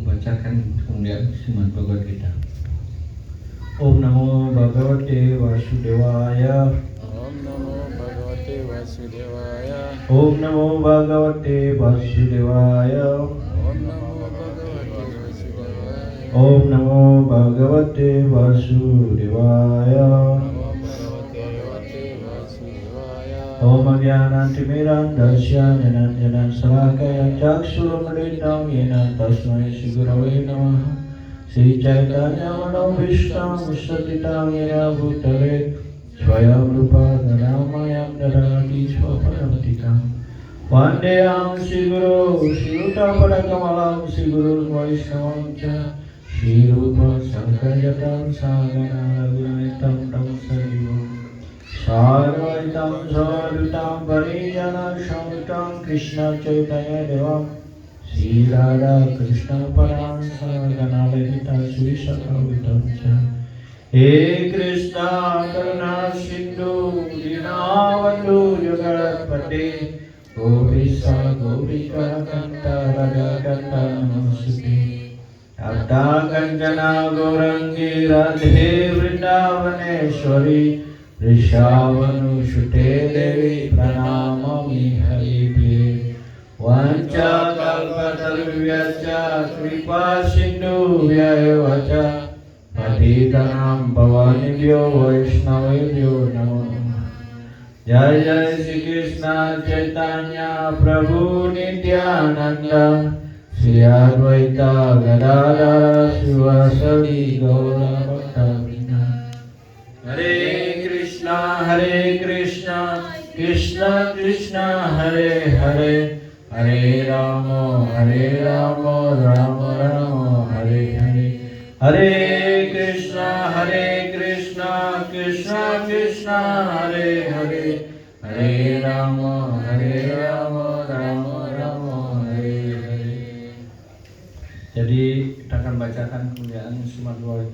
bacakan kemudian Srimad Bhagavad Gita. Om Namo Bhagavate Vasudevaya. Om Namo Bhagavate Vasudevaya. Om Namo Bhagavate Vasudevaya. Om Namo Bhagavate Vasudevaya. Om Namo Bhagavate Vasudevaya. Om Ajnanatimirandasya Jnana Salakaya Chakshurumritam Yena Tasmai Shri Gurave Namaha. Sri Chaitanya Manobhishtam Vishatitam Yena Bhutale Swayam Rupa Dharamayam Dharati Swaparamatikam. Vandeyam Shri Guru Shri Uttamadakamalam Shri Guru Vaishnavam Cha Shri Rupa Sankajatam Sagana Raghunaitam Tam Sajivam Sarvaitam Sarvitam Parijana Shamitam Krishna Chaitanya Devam Sri Radha Krishna Param Sagana Lalita Sri Sakavitam Cha He Krishna Karuna Sindhu Dinavandhu Jagatpate Gopisa Gopika Kanta Radha Kanta Namaste Abda Kanjana Gaurangi Radhe Vrindavaneshwari Rishavanu Shute Devi Pranamami Haribhe Vancha Kalpatarvyacha Kripa Sindhu Vyayevacha Patitanam Bhavanibhyo Vaishnavibhyo Namo Namaha. Jai Jai Shri Krishna Chaitanya Prabhu Nityananda Shri Advaita Gadadhara Srivasadi Gaura Bhaktavrinda. Hare Krishna Krishna Krishna Hare Hare Hare Rama Rama Rama Hare Hare. Hare Krishna Krishna Krishna Hare Hare Hare Rama Rama Rama Hare Hare. Jadi kita akan bacakan kemuliaan Srimad Bhagavad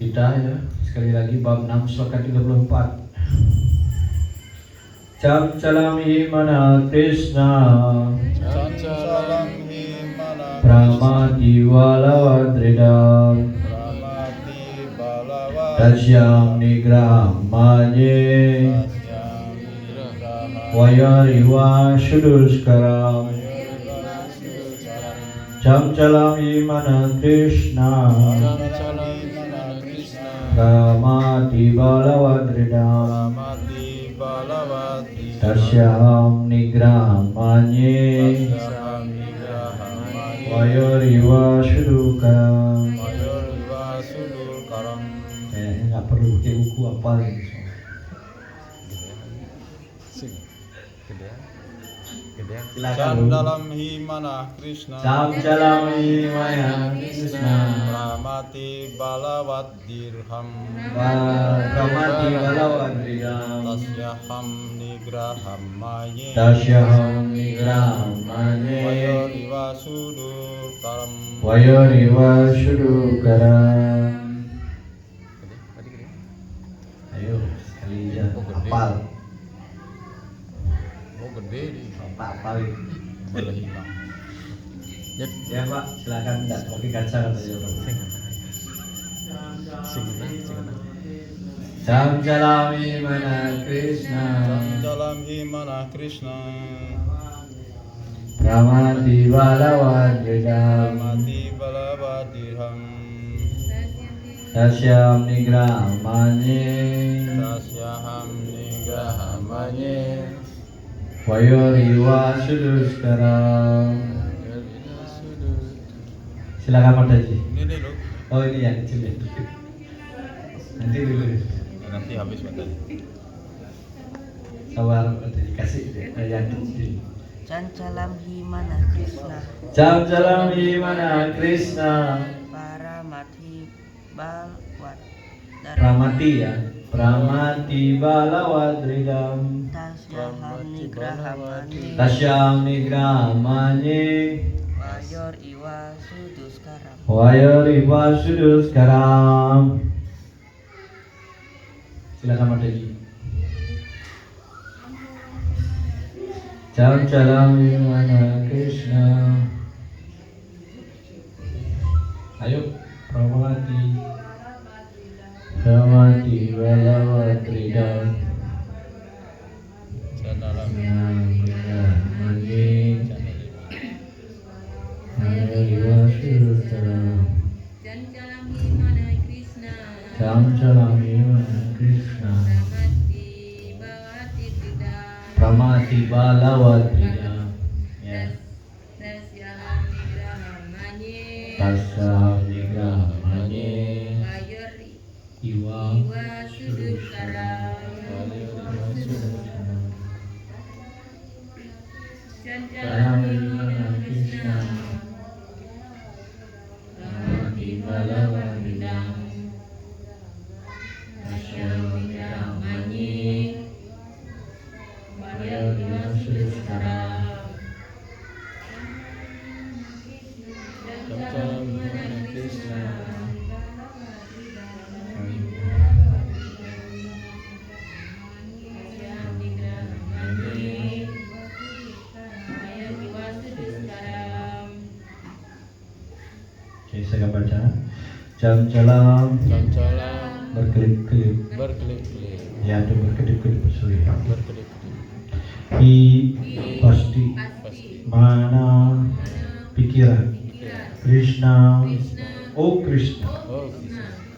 Gita ya. Sekali lagi bab 6 sloka 34. Cham chalam hi mana Krishna Chanchalam himana Pramati valavadridam Pramati balavat Tasyam nigraham manye Vayariva shuduskaram Cham chalam hi mana Krishna Chanchalam himana Krishna Pramati valavadridam Pramati balavati Tasyam nigraham manye Tasyam nigraham Vayariva shudukaram. Mayurva sudurkaram. Nggak perlu pakai buku hafal ini semua. Silakan. Dalam himana Krishna Sam jalam himaya Krishna Pramati balavat dirham Pramati valavadridam Tasyaham nigraham maye Tasyaham nigraham manye Mayuriva sudurkaram. Vayariva shudukaram. Ayo sekali aja hafal. Oh gede di Pak hafalin. boleh hilang. Ya Pak, silakan tidak pakai kaca katanya Pak. Sam jalami mana Krishna Dalam himana Krishna Pramati valavadridam Pramati balavat dirham Tasyam nigraham manye Tasyaham nigraham maye Vayariva shuduskaram. Silakan Mataji. Ini dulu. Oh ini yang kecil ya. Nanti dulu. Nanti habis bentar. Sabar dikasih yang kecil. Chanchalam himana Krishna Jam jalam mana Krishna Paramati balwat Pramati ya. Pramati valavadridam Tasyaham nigrahamani Tasyam nigraham manye Wayor iwa suduskaram Vayariva shuduskaram. Silakan Mataji. Jam jalam mana Krishna Pramati balawatida ya Tasya nigrahamanye Iwa sudusara Saramana Krishna Pramati balawatida Tasya nigrahamanye Oke, saya akan baca. Jam-jalam berkelip-kelip ya, itu berkedip-kedip sorry ya. Pasti mana pikiran Krishna, oh Krishna,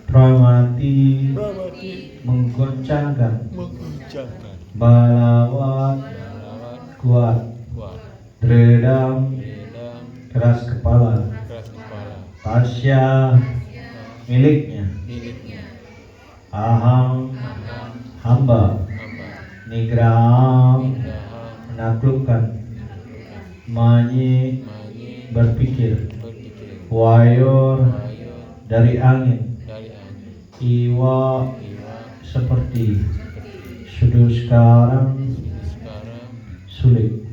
Pramati menggoncangkan, balawat kuat, Dredam keras kepala, Tasya miliknya, Aham hamba, Nigraham menaklukkan, Manye berpikir, Wayor dari angin, Iwa seperti, Suduskaram sulit.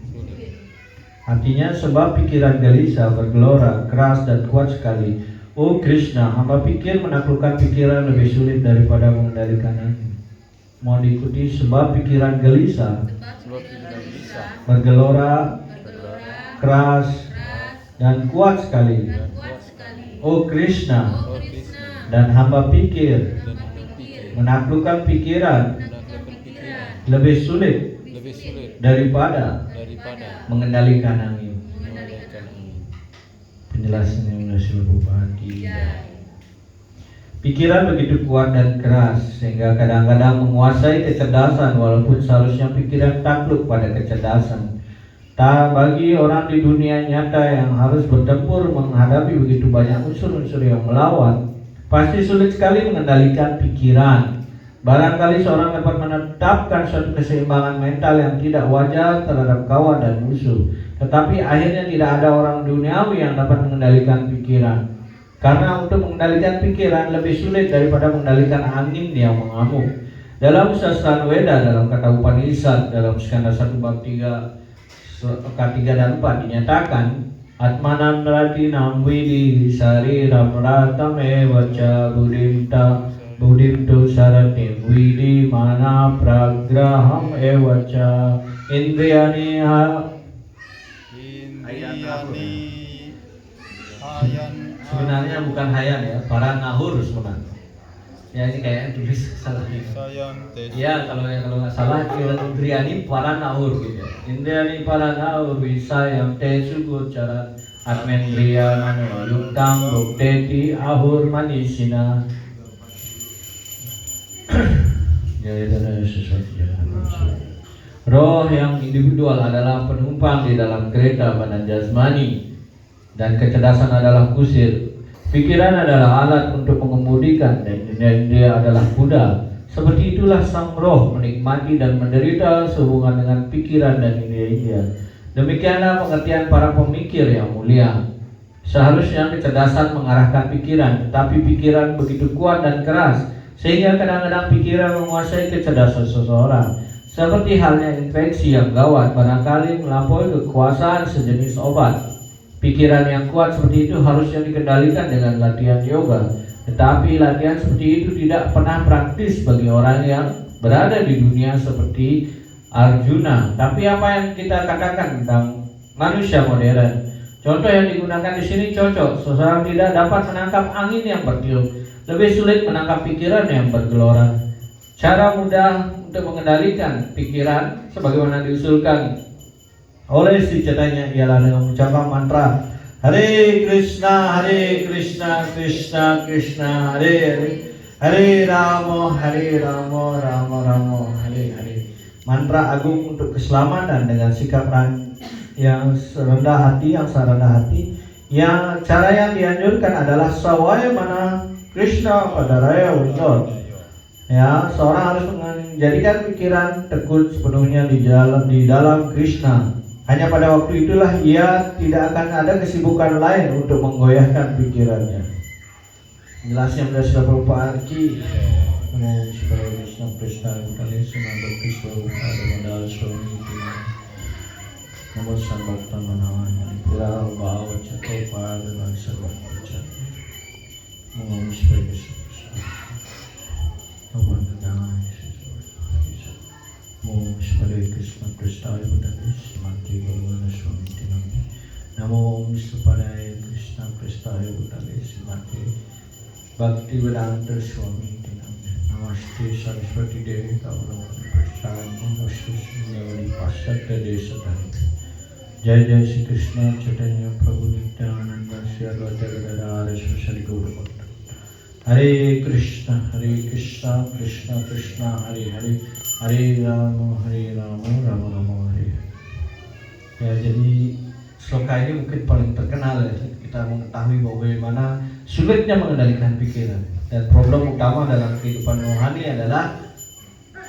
Artinya sebab pikiran gelisah, bergelora, keras dan kuat sekali. Oh Krishna, hamba pikir menaklukkan pikiran lebih sulit daripada mengendalikan angin. Mau diikuti sebab pikiran gelisah, bergelora, keras dan kuat sekali. Oh Krishna, dan hamba pikir menaklukkan pikiran lebih sulit daripada mengendalikan angin. Penjelasannya sudah Bupati. Pikiran begitu kuat dan keras sehingga kadang-kadang menguasai kecerdasan, walaupun seharusnya pikiran takluk pada kecerdasan. Bagi orang di dunia nyata yang harus bertempur menghadapi begitu banyak unsur-unsur yang melawan, pasti sulit sekali mengendalikan pikiran. Barangkali seorang dapat menetapkan suatu keseimbangan mental yang tidak wajar terhadap kawan dan musuh, tetapi akhirnya tidak ada orang duniawi yang dapat mengendalikan pikiran. Karena untuk mengendalikan pikiran lebih sulit daripada mengendalikan angin yang mengamuk. Dalam sastra Weda, dalam kata Upanishad, dalam skanda 1 bab 3 dan 4 dinyatakan, Atmanan ratinam widi sariram ratame vaca budimtu saratim widi mana pragraham evaca indriyani sebenarnya bukan hayan ya, para nahur sebenarnya. Ya ini kayaknya tulis salah. Ya kalau nggak salah indriyani para nahur gitu ya. Indriyani para nahur bisa yang tesugut cara atmendriya manu yuktam bukteti ahur manisina. Ya itu adalah sesuatu yang roh yang individual adalah penumpang di dalam kereta badan jasmani, dan kecerdasan adalah kusir. Pikiran adalah alat untuk mengemudikan, dan dia adalah kuda. Seperti itulah sang roh menikmati dan menderita sehubungan dengan pikiran dan indera. Demikianlah pengertian para pemikir yang mulia. Seharusnya kecerdasan mengarahkan pikiran, tetapi pikiran begitu kuat dan keras sehingga kadang-kadang pikiran menguasai kecerdasan seseorang. Seperti halnya infeksi yang gawat barangkali melampaui kekuasaan sejenis obat. Pikiran yang kuat seperti itu harusnya dikendalikan dengan latihan yoga. Tetapi latihan seperti itu tidak pernah praktis bagi orang yang berada di dunia seperti Arjuna. Tapi apa yang kita katakan tentang manusia modern? Contoh yang digunakan di sini cocok. Seseorang tidak dapat menangkap angin yang bertiup, lebih sulit menangkap pikiran yang bergelora. Cara mudah untuk mengendalikan pikiran sebagaimana diusulkan oleh si Chaitanya ialah dengan mengucapkan mantra Hare Krishna, Krishna Krishna, Hare Hare, Hare Rama, Rama Rama, Hare Hare. Mantra agung untuk keselamatan dengan sikap yang rendah hati, yang serendah hati. Yang cara yang dianjurkan adalah sawaya mana Krishna pada raya undor. Ya, seorang harus menjadikan pikiran tekun sepenuhnya di dalam Krishna. Hanya pada waktu itulah ia tidak akan ada kesibukan lain untuk menggoyahkan pikirannya. Jelasnya sudah sudah berupa arti. Namo Shivaya Krishna Krishna Kali Sunanda Krishna Ada Mandala Swami Namo Sambhakta Manawan Pura Bawa Cakko Pada Langsa Baca Namo Shivaya Krishna Namo Namo Namo Shivaya Krishna Krishna Buddhadesh Mantri Bhagavana Swami Tinami Namo Shivaya Krishna Krishna Buddhadesh Mantri Bhakti Vedanta Swami Tinami Namaste Saraswati Devi Kavanamani Prasthana Namaste Nyavadi Pasyatya Desa Dhani Jai Jai Shri Krishna Chaitanya Prabhu Nityananda Shri Advaita Gadadhara Sri Gaurabhakta Hare Krishna Krishna Krishna Hare Hare Hare Rama Rama Rama Hare Hare. Ya, jadi sloka ini mungkin paling terkenal ya. Kita mengetahui bagaimana sulitnya mengendalikan pikiran. Dan problem utama dalam kehidupan rohani adalah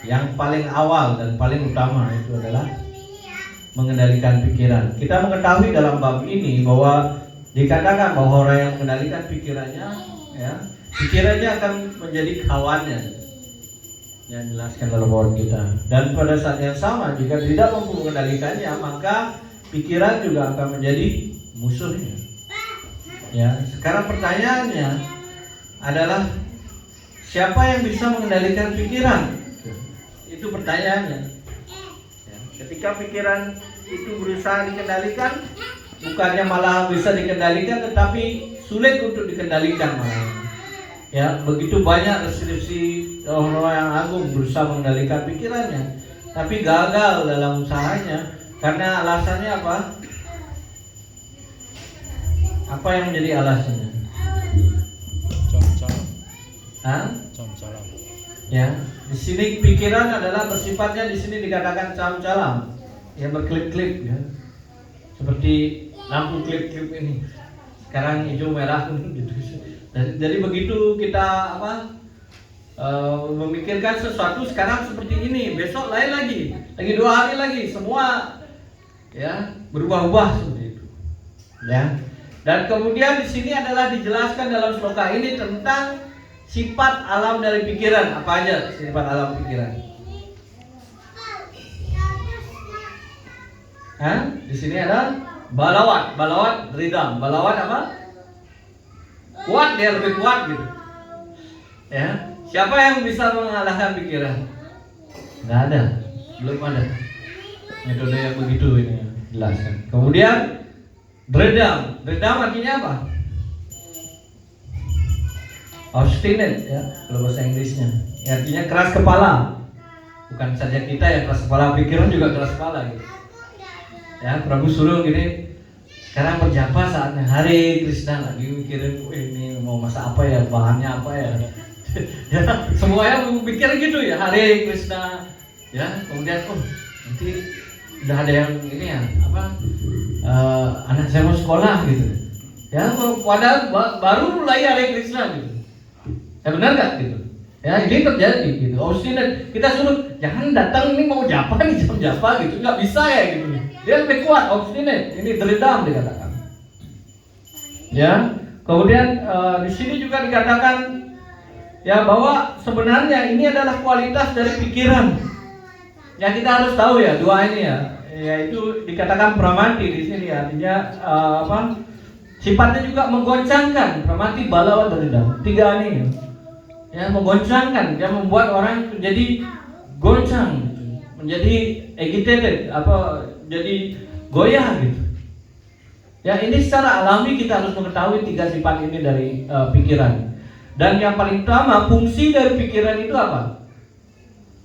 yang paling awal dan paling utama itu adalah mengendalikan pikiran. Kita mengetahui dalam bab ini bahwa dikatakan bahwa orang yang mengendalikan pikirannya, ya, pikirannya akan menjadi kawannya. Yang jelaskan dalam bawah kita. Dan pada saat yang sama jika tidak mampu mengendalikannya, maka pikiran juga akan menjadi musuhnya. Ya, sekarang pertanyaannya adalah siapa yang bisa mengendalikan pikiran? Itu pertanyaannya. Ya, ketika pikiran itu berusaha dikendalikan, bukannya malah bisa dikendalikan, tetapi sulit untuk dikendalikan malah. Ya, begitu banyak restriksi roh-roh yang agung berusaha mengendalikan pikirannya, tapi gagal dalam usahanya karena alasannya apa? Apa yang menjadi alasannya? Cam-calam. Ya, di sini pikiran adalah bersifatnya di sini dikatakan cam-calam, yang berklip-klip, ya, seperti lampu klip-klip ini. Sekarang hijau merah gitu. Jadi begitu kita memikirkan sesuatu sekarang seperti ini, besok lain lagi 2 hari lagi, semua ya berubah-ubah seperti itu. Ya. Dan kemudian di sini adalah dijelaskan dalam sloka ini tentang sifat alam dari pikiran. Apa aja sifat alam pikiran? Di sini ada balawat ridam. Balawat apa? Kuat, dia lebih kuat gitu. Ya, siapa yang bisa mengalahkan pikiran? Nggak ada, belum ada. Metode yang begitu ini jelaskan. Kemudian redam artinya apa? Obstinate, ya, kalau bahasa Inggrisnya. Ya, artinya keras kepala. Bukan saja kita yang keras kepala, pikiran juga keras kepala gitu. Ya, Prabu suruh gini. Sekarang berjapa saatnya Hare Krishna, lagi mikirin ini mau masak apa ya, bahannya apa ya. Ya, semuanya mikir gitu ya, Hare Krishna. Ya, kemudian nanti udah ada yang ini ya, anak saya mau sekolah gitu. Ya, padahal baru mulai Hare Krishna gitu. Ya, benar nggak gitu? Ya, ini terjadi gitu. Obstinate. Kita suruh jangan datang, ini mau japa nih, jam japa gitu, nggak bisa ya gitu. Dia lebih kuat, obstinate. Ini dendam dikatakan. Ya, kemudian di sini juga dikatakan ya bahwa sebenarnya ini adalah kualitas dari pikiran. Ya, kita harus tahu ya dua ini ya. Yaitu dikatakan pramanti di sini, artinya sifatnya juga menggoncangkan. Pramanti, balawat, dan dendam. 3 ini ya menggoncangkan, dia membuat orang menjadi goncang, menjadi agitated, jadi goyah gitu. Ya, ini secara alami kita harus mengetahui 3 sifat ini dari pikiran. Dan yang paling utama, fungsi dari pikiran itu apa?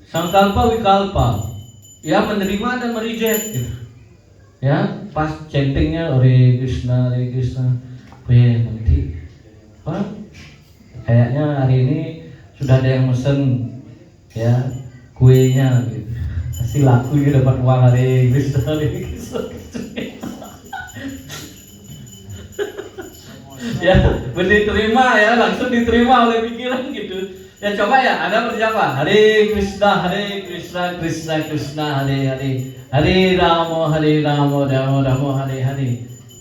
Sangkalpa wikalpa. Ya, menerima dan mereject gitu. Ya, pas centingnya Hare Krishna, nanti apa? Kayaknya hari ini sudah ada yang mesen ya kuenya gitu. Kasih laku dia dapat uang Hare Krishna. Ya, diterima ya, langsung diterima oleh pikiran gitu. Ya coba ya, Anda berjapa Hare Krishna, Krishna Krishna, Hare Hare, Hare Rama, Rama Rama, Hare Hare.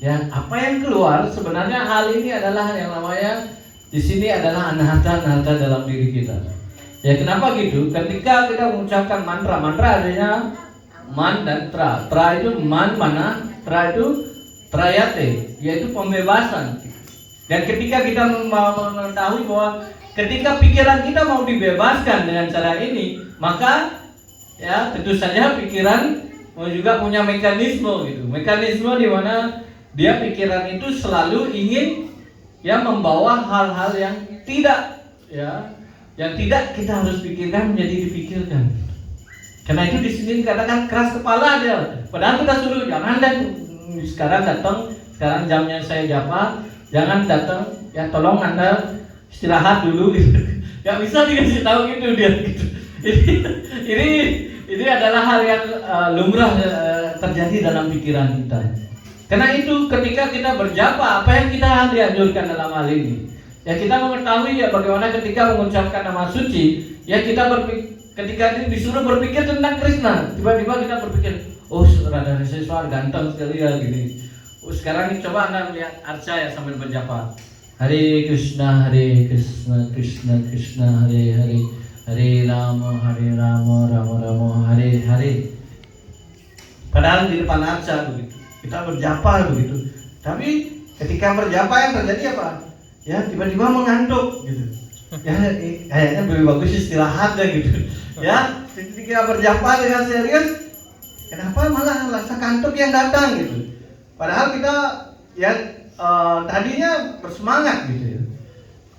Ya, apa yang keluar sebenarnya hal ini adalah yang namanya di sini adalah anahata dalam diri kita. Ya kenapa gitu? Ketika kita mengucapkan mantra adanya man dan tra. Tra itu man mana, tra itu trayate, yaitu pembebasan. Dan ketika kita mengetahui bahwa ketika pikiran kita mau dibebaskan dengan cara ini, maka ya tentu saja pikiran juga punya mekanisme gitu. Mekanisme di mana dia pikiran itu selalu ingin ya membawa hal-hal yang tidak kita harus pikirkan menjadi dipikirkan. Karena itu di sini dikatakan keras kepala dia. Padahal kita suruh jangan sekarang jamnya saya japa, jangan datang ya, tolong Anda istirahat dulu gitu. Gak bisa dikasih tahu gitu dia gitu. Ini adalah hal yang lumrah terjadi dalam pikiran kita. Karena itu ketika kita berjapa, apa yang kita dianjurkan dalam hal ini? Ya kita mengetahui ya bagaimana ketika mengucapkan nama suci, ya kita ketika disuruh berpikir tentang Krishna, tiba-tiba kita berpikir, oh Radha Reseswar ganteng sekali ya gini. Oh, sekarang ini coba Anda lihat Arca ya sambil berjapa. Hare Krishna, Krishna Krishna, Hare Hare, Hare Rama, Rama Rama, Hare Hare. Padahal di depan Arca begitu, kita berjapa begitu. Tapi ketika berjapa yang terjadi apa? Ya tiba-tiba mengantuk gitu. Ya kayaknya lebih bagus istirahat deh gitu. Ya ketika berjapa dengan serius, kenapa malah rasa kantuk yang datang gitu? Padahal kita ya tadinya bersemangat gitu ya.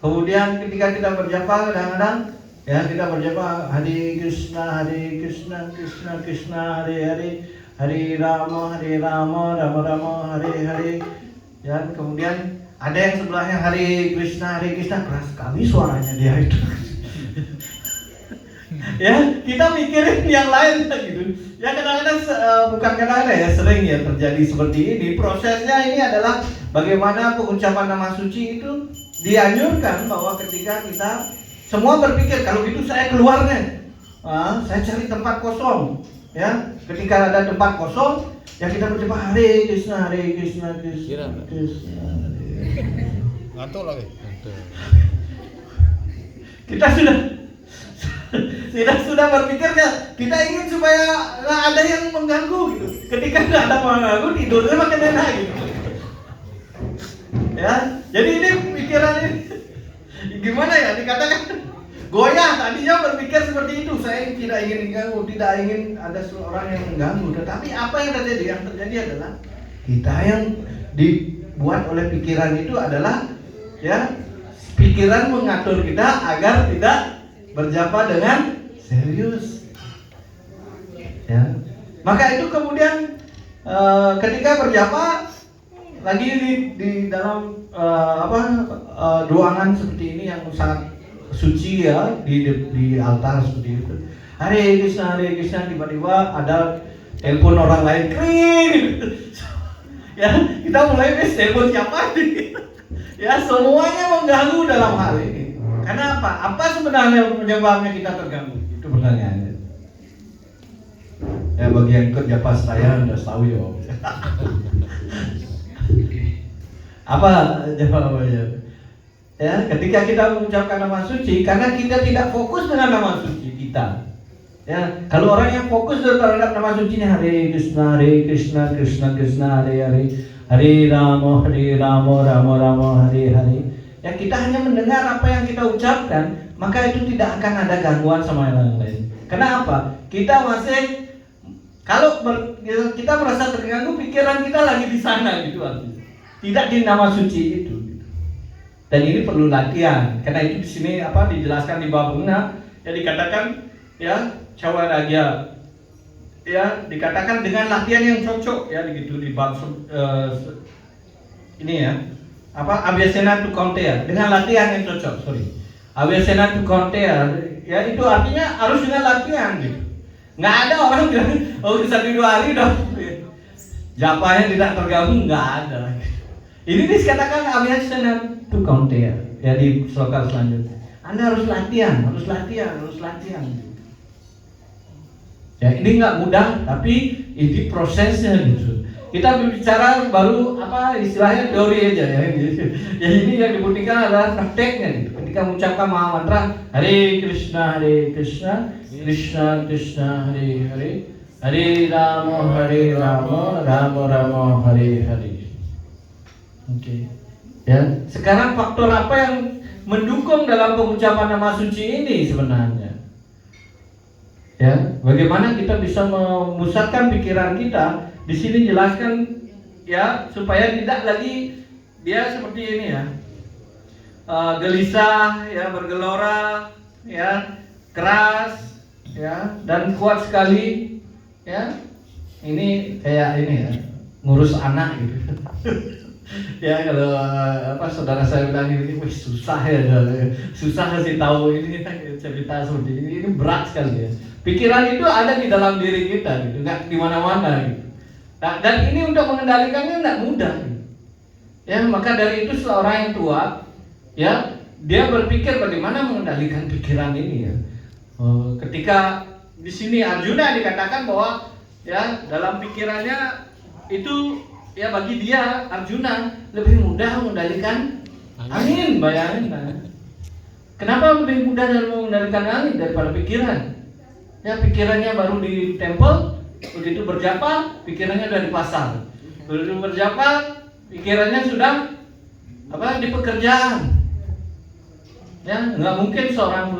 Kemudian ketika kita berjapa kadang-kadang ya kita berjapa Hare Krishna, Krishna Krishna, Hare Hare, Hare Rama, Rama Rama, Hare Hare. Dan kemudian ada yang sebelahnya Hare Krishna, keras sekali suaranya dia itu. Ya kita mikirin yang lain gitu. Ya kadang-kadang bukan kadang-kadang ya sering ya terjadi seperti ini. Prosesnya ini adalah bagaimana pengucapan nama suci itu dianjurkan bahwa ketika kita semua berpikir kalau gitu saya keluar nih, saya cari tempat kosong. Ya ketika ada tempat kosong ya kita berjapa Hare Krishna, Krishna ngantuk lagi. Kita sudah berpikirnya kita ingin supaya nggak ada yang mengganggu gitu. Ketika nggak ada mengganggu tidurnya makin enak gitu. Ya, jadi ini pikiran ini gimana ya dikatakan goyah. Tadinya berpikir seperti itu, saya tidak ingin mengganggu, tidak ingin ada seorang yang mengganggu. Tetapi apa yang terjadi? Yang terjadi adalah kita yang dibuat oleh pikiran itu adalah ya pikiran mengatur kita agar tidak berjapa dengan serius. Ya. Maka itu kemudian ketika berjapa lagi di dalam ruangan seperti ini yang sangat suci ya di altar seperti itu. Hare Krishna, tiba-tiba ada telepon orang lain kring. Ya, kita mulai telepon siapa nih? Ya, semuanya mengganggu dalam hal ini. Karena apa? Apa sebenarnya penyebabnya kita terganggu? Itu pertanyaannya. Ya, bagi yang kerja pas saya udah tahu ya. Apa jawabannya? Ya, ketika kita mengucapkan nama suci, karena kita tidak fokus dengan nama suci kita. Ya, kalau orang yang fokus terhadap nama sucinya Hare Krishna, Krishna Hare Hare, Hare Rama, Rama Rama, Hare Hare. Ya, kita hanya mendengar apa yang kita ucapkan, maka itu tidak akan ada gangguan sama yang lain. Karena apa? Kita masih kita merasa terganggu, pikiran kita lagi di sana gitu artinya. Tidak di nama suci itu. Dan ini perlu latihan. Karena itu di sini dijelaskan di bab 6 ya dikatakan ya cawaragya ya dikatakan dengan latihan yang cocok ya gitu di bab ini ya apa Avicenna tu Contea dengan latihan yang cocok Avicenna tu Contea ya itu artinya harus dengan latihan gitu. Nggak ada orang bilang oh 1-2 hari dong japanya tidak tergabung, nggak ada. Ini dikatakan Avicenna tu Contea ya di sloka selanjutnya. Anda harus latihan. Ya ini nggak mudah, tapi ini prosesnya gitu. Kita berbicara baru apa istilahnya teori aja ya. Ya ini yang dibuktikan adalah prakteknya gitu. Ketika mengucapkan maha mantra Hare Krishna, Krishna Krishna, Hare Hare, Hare Rama, Rama Rama, Hare Hare. Oke. Ya, sekarang faktor apa yang mendukung dalam pengucapan nama suci ini sebenarnya? Ya, bagaimana kita bisa memusatkan pikiran kita? Di sini jelaskan ya supaya tidak lagi dia seperti ini ya, gelisah ya, bergelora ya, keras ya, dan kuat sekali ya. Ini kayak ini ya, ngurus anak gitu. Ya kalau apa saudara saya bilang ini susah ya, susah kasih tahu ini cerita seperti ini berat sekali ya. Pikiran itu ada di dalam diri kita gitu, nggak di mana-mana gitu. Nah, dan ini untuk mengendalikannya nggak mudah gitu. Ya maka dari itu seorang yang tua ya dia berpikir bagaimana mengendalikan pikiran ini ya. Ketika di sini Arjuna dikatakan bahwa ya dalam pikirannya itu ya bagi dia Arjuna lebih mudah mengendalikan angin, bayangin kan? Kenapa lebih mudah dalam mengendalikan angin daripada pikiran? Ya pikirannya baru di tempel, begitu berjapa pikirannya sudah di pasar, begitu berjapa pikirannya sudah apa di pekerjaan. Ya nggak mungkin seorang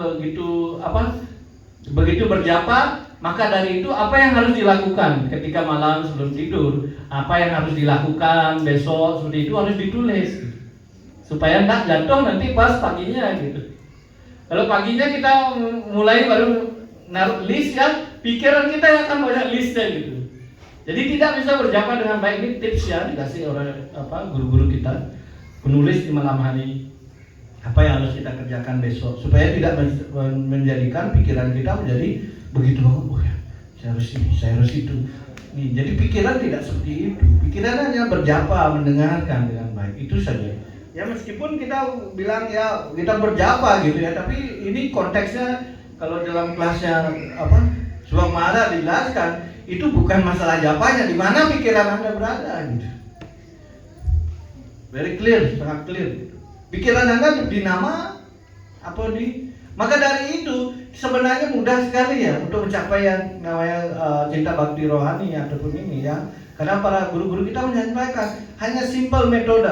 begitu berjapa maka dari itu apa yang harus dilakukan ketika malam sebelum tidur, apa yang harus dilakukan besok seperti itu harus ditulis supaya tidak jatuh nanti pas paginya gitu. Kalau paginya kita mulai baru naruh list ya, pikiran kita yang akan banyak listnya gitu. Jadi tidak bisa berjapa dengan baik. Ini tips ya dikasih oleh guru-guru kita, menulis di malam hari apa yang harus kita kerjakan besok supaya tidak menjadikan pikiran kita menjadi begitu banget. Oh ya, saya harus ini, saya harus itu. Nih, jadi pikiran tidak seperti itu. Pikiran hanya berjapa, mendengarkan dengan baik. Itu saja. Ya meskipun kita bilang ya kita berjapa gitu ya, tapi ini konteksnya kalau dalam kelasnya Subang Mahara dijelaskan itu bukan masalah japanya, di mana pikiran Anda berada gitu. Very clear, sangat clear gitu. Pikiran Anda di nama maka dari itu sebenarnya mudah sekali ya untuk mencapai yang namanya cinta bakti rohani ataupun ini ya. Karena para guru-guru kita menyampaikan hanya simple metode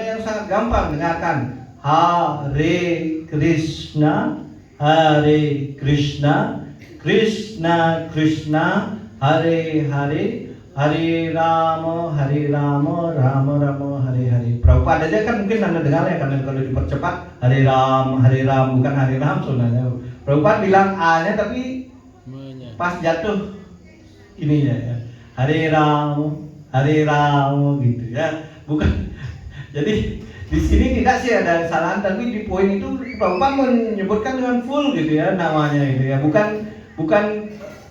yang sangat gampang. Dengarkan Hare Krishna, Hare Krishna, Krishna Krishna, Hare Hare, Hare Rama, Rama Rama, Hare Hare. Prabhupada aja kan mungkin Anda dengar ya, karena kalau dipercepat Hare Ram, bukan Hare Ram sebenarnya. Prabhupada bilang A-nya tapi pas jatuh ininya ya. Hare Ram gitu ya. Bukan. Jadi di sini tidak sih ada kesalahan, tapi di poin itu Prabhupada menyebutkan dengan full gitu ya namanya gitu ya. Bukan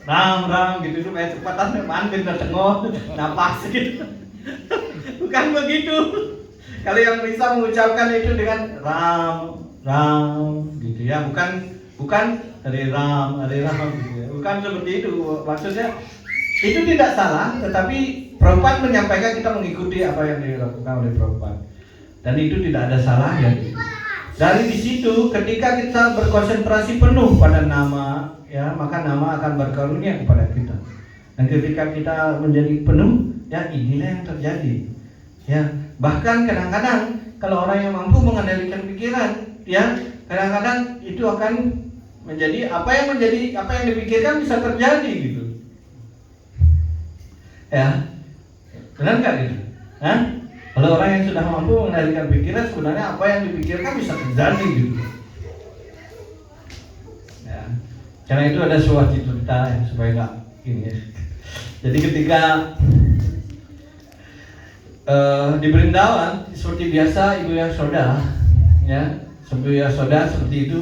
ram gitu supaya cepatan mandir tengok napas gitu. Bukan begitu. Kalau yang bisa mengucapkan itu dengan ram gitu ya, bukan Hare Ram gitu ya. Bukan seperti itu. Maksudnya itu tidak salah, tetapi Prabhupada menyampaikan kita mengikuti apa yang dilakukan oleh Prabhupada. Dan itu tidak ada salahnya. Dari di situ ketika kita berkonsentrasi penuh pada nama ya, maka nama akan berkarunia kepada kita. Dan ketika kita menjadi penuh, ya inilah yang terjadi. Ya, bahkan kadang-kadang kalau orang yang mampu mengendalikan pikiran, ya kadang-kadang itu akan menjadi apa yang dipikirkan bisa terjadi gitu. Ya, benar nggak gitu? Hah? Kalau orang yang sudah mampu mengendalikan pikiran, sebenarnya apa yang dipikirkan bisa terjadi gitu. Ya, karena itu ada sebuah cerita ya, supaya nggak ini ya. Jadi ketika di Brindawan seperti biasa Ibu Yasoda, ya, Ibu Yasoda seperti itu,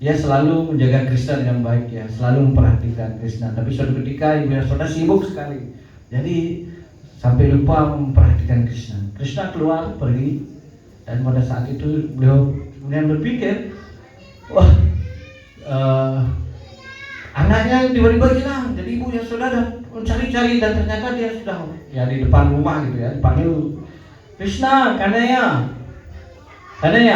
dia selalu menjaga Krishna dengan baik, ya, selalu memperhatikan Krishna. Tapi suatu ketika Ibu Yasoda sibuk sekali, jadi sampai lupa memperhatikan Krishna. Krishna keluar pergi, dan pada saat itu beliau kemudian berpikir, wah, anaknya tiba-tiba hilang. Jadi Ibu Yasoda mencari-cari dan ternyata dia sudah ya di depan rumah gitu ya, dipanggil, Krishna, Kanaya, Kana.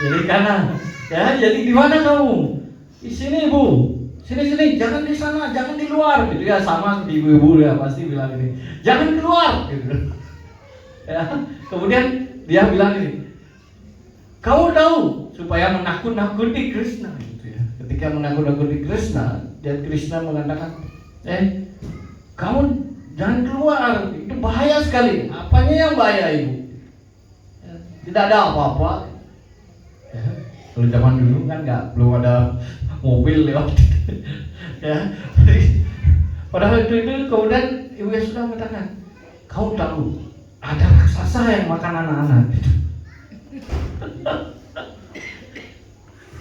Jadi Kana, ya, jadi di mana kamu? Di sini Bu, sini, jangan di sana, jangan di luar, gitu ya, sama di ibu-ibu ya pasti bilang ini, jangan keluar, gitu. Ya, kemudian dia bilang ini, kamu tahu supaya menakut-nakuti Krishna, gitu ya. Ketika menakut-nakuti Krishna, dan Krishna mengatakan, kamu jangan keluar, itu bahaya sekali. Apanya yang bahaya Ibu? Ya, tidak ada apa-apa. Ya, kalau zaman dulu kan belum ada mobil lewat. Ya, pada waktu itu kemudian Ibu Yasoda mengatakan, kau tahu ada raksasa yang makan anak-anak.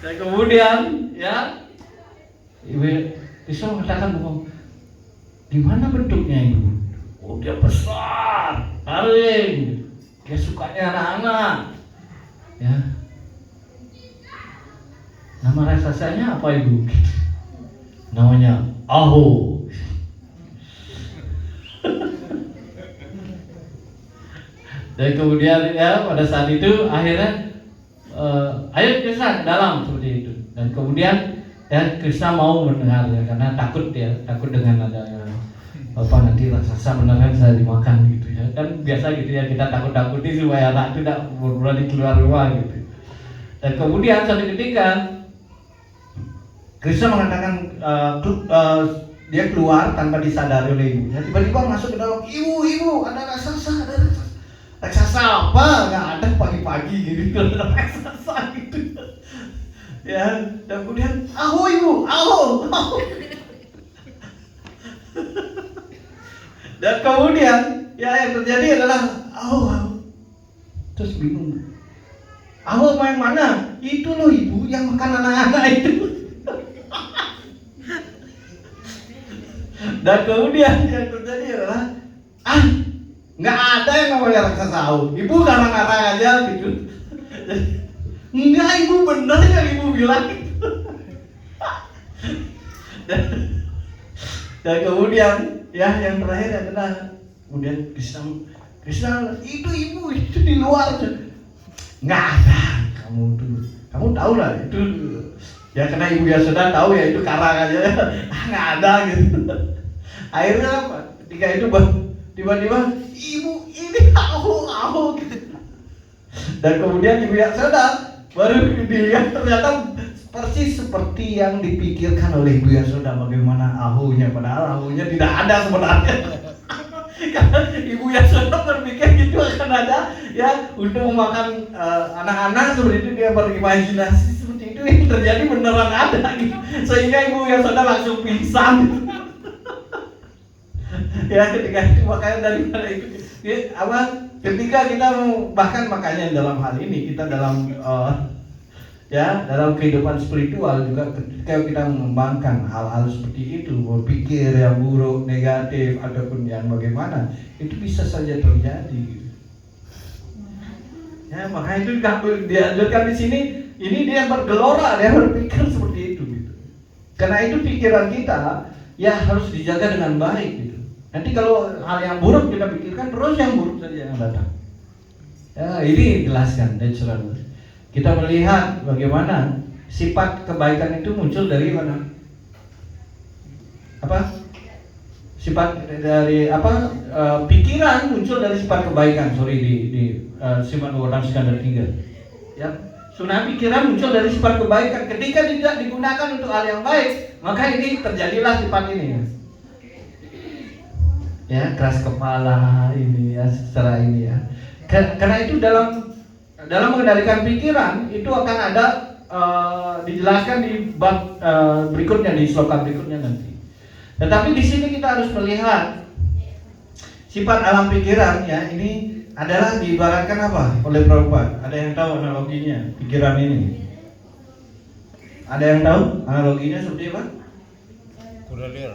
Dan kemudian ya Ibu Krishna mengatakan, di mana bentuknya Ibu? Oh, dia besar, taring, dia sukanya anak-anak. Ya, nama raksasanya apa Ibu? Namanya Aho. Dan kemudian ya pada saat itu akhirnya ayo Krishna ke dalam seperti itu. Dan kemudian ya Krishna mau mendengar ya, karena takut dengan adanya nanti raksasa beneran saya dimakan gitu ya. Kan biasa gitu ya, kita takut-takuti supaya anak itu tidak berani keluar rumah gitu. Dan kemudian suatu ketika Krishna mengatakan dia keluar tanpa disadari oleh ibunya. Tiba-tiba masuk ke dalam, ibu, ada raksasa, Raksasa apa? Nggak ada pagi-pagi gitu, ada raksasa gitu. Ya, dan kemudian, aho Ibu, aho. Dan kemudian, ya yang terjadi adalah aho. Terus bingung. Aho yang mana? Itu loh Ibu yang makan anak-anak itu. Dan kemudian yang terjadi adalah nggak ada yang namanya raksasa aho. Ibu karang-karang aja gitu. Enggak Ibu, benar yang Ibu bilang itu. Dan kemudian ya yang terakhir adalah kemudian Krishna itu Ibu itu di luar. Nggak ada, kamu tahu lah itu ya, karena Ibu Yasoda tahu ya itu karang aja. Nggak ada gitu. Akhirnya apa? Ketika itu tiba-tiba Ibu ini aho gitu. Dan kemudian Ibu Yasoda baru dilihat ternyata persis seperti yang dipikirkan oleh Ibu Yasoda, bagaimana ahunya, padahal ahunya tidak ada sebenarnya. Karena Ibu Yasoda berpikir gitu akan ada ya untuk memakan anak-anak seperti itu, dia berimajinasi seperti itu, yang terjadi beneran ada gitu. Sehingga Ibu Yasoda langsung pingsan. Ya ketika itu makanya daripada itu ya, ketika kita bahkan makanya dalam hal ini kita dalam dalam kehidupan spiritual juga, ketika kita mengembangkan hal-hal seperti itu, berpikir yang buruk, negatif ataupun yang bagaimana, itu bisa saja terjadi gitu. Ya makanya itu dianjurkan di sini, ini dia bergelora, dia berpikir seperti itu gitu. Karena itu pikiran kita ya harus dijaga dengan baik gitu. Nanti kalau hal yang buruk kita pikirkan, terus yang buruk saja yang datang. Ya, ini jelaskan dan selalu kita melihat bagaimana sifat kebaikan itu muncul dari mana? Sifat dari pikiran muncul dari sifat kebaikan. Di Sifat Orang Skandar 3. Ya, sunnah pikiran muncul dari sifat kebaikan. Ketika tidak digunakan untuk hal yang baik, maka ini terjadilah sifat ini. Ya, keras kepala ini ya, secara ini ya. Karena itu dalam mengendalikan pikiran itu akan ada dijelaskan di bab berikutnya, di sloka berikutnya nanti. Tetapi di sini kita harus melihat sifat alam pikiran ya, ini adalah diibaratkan apa oleh Prabhupada. Ada yang tahu analoginya pikiran ini? Ada yang tahu analoginya seperti apa? Kuda liar.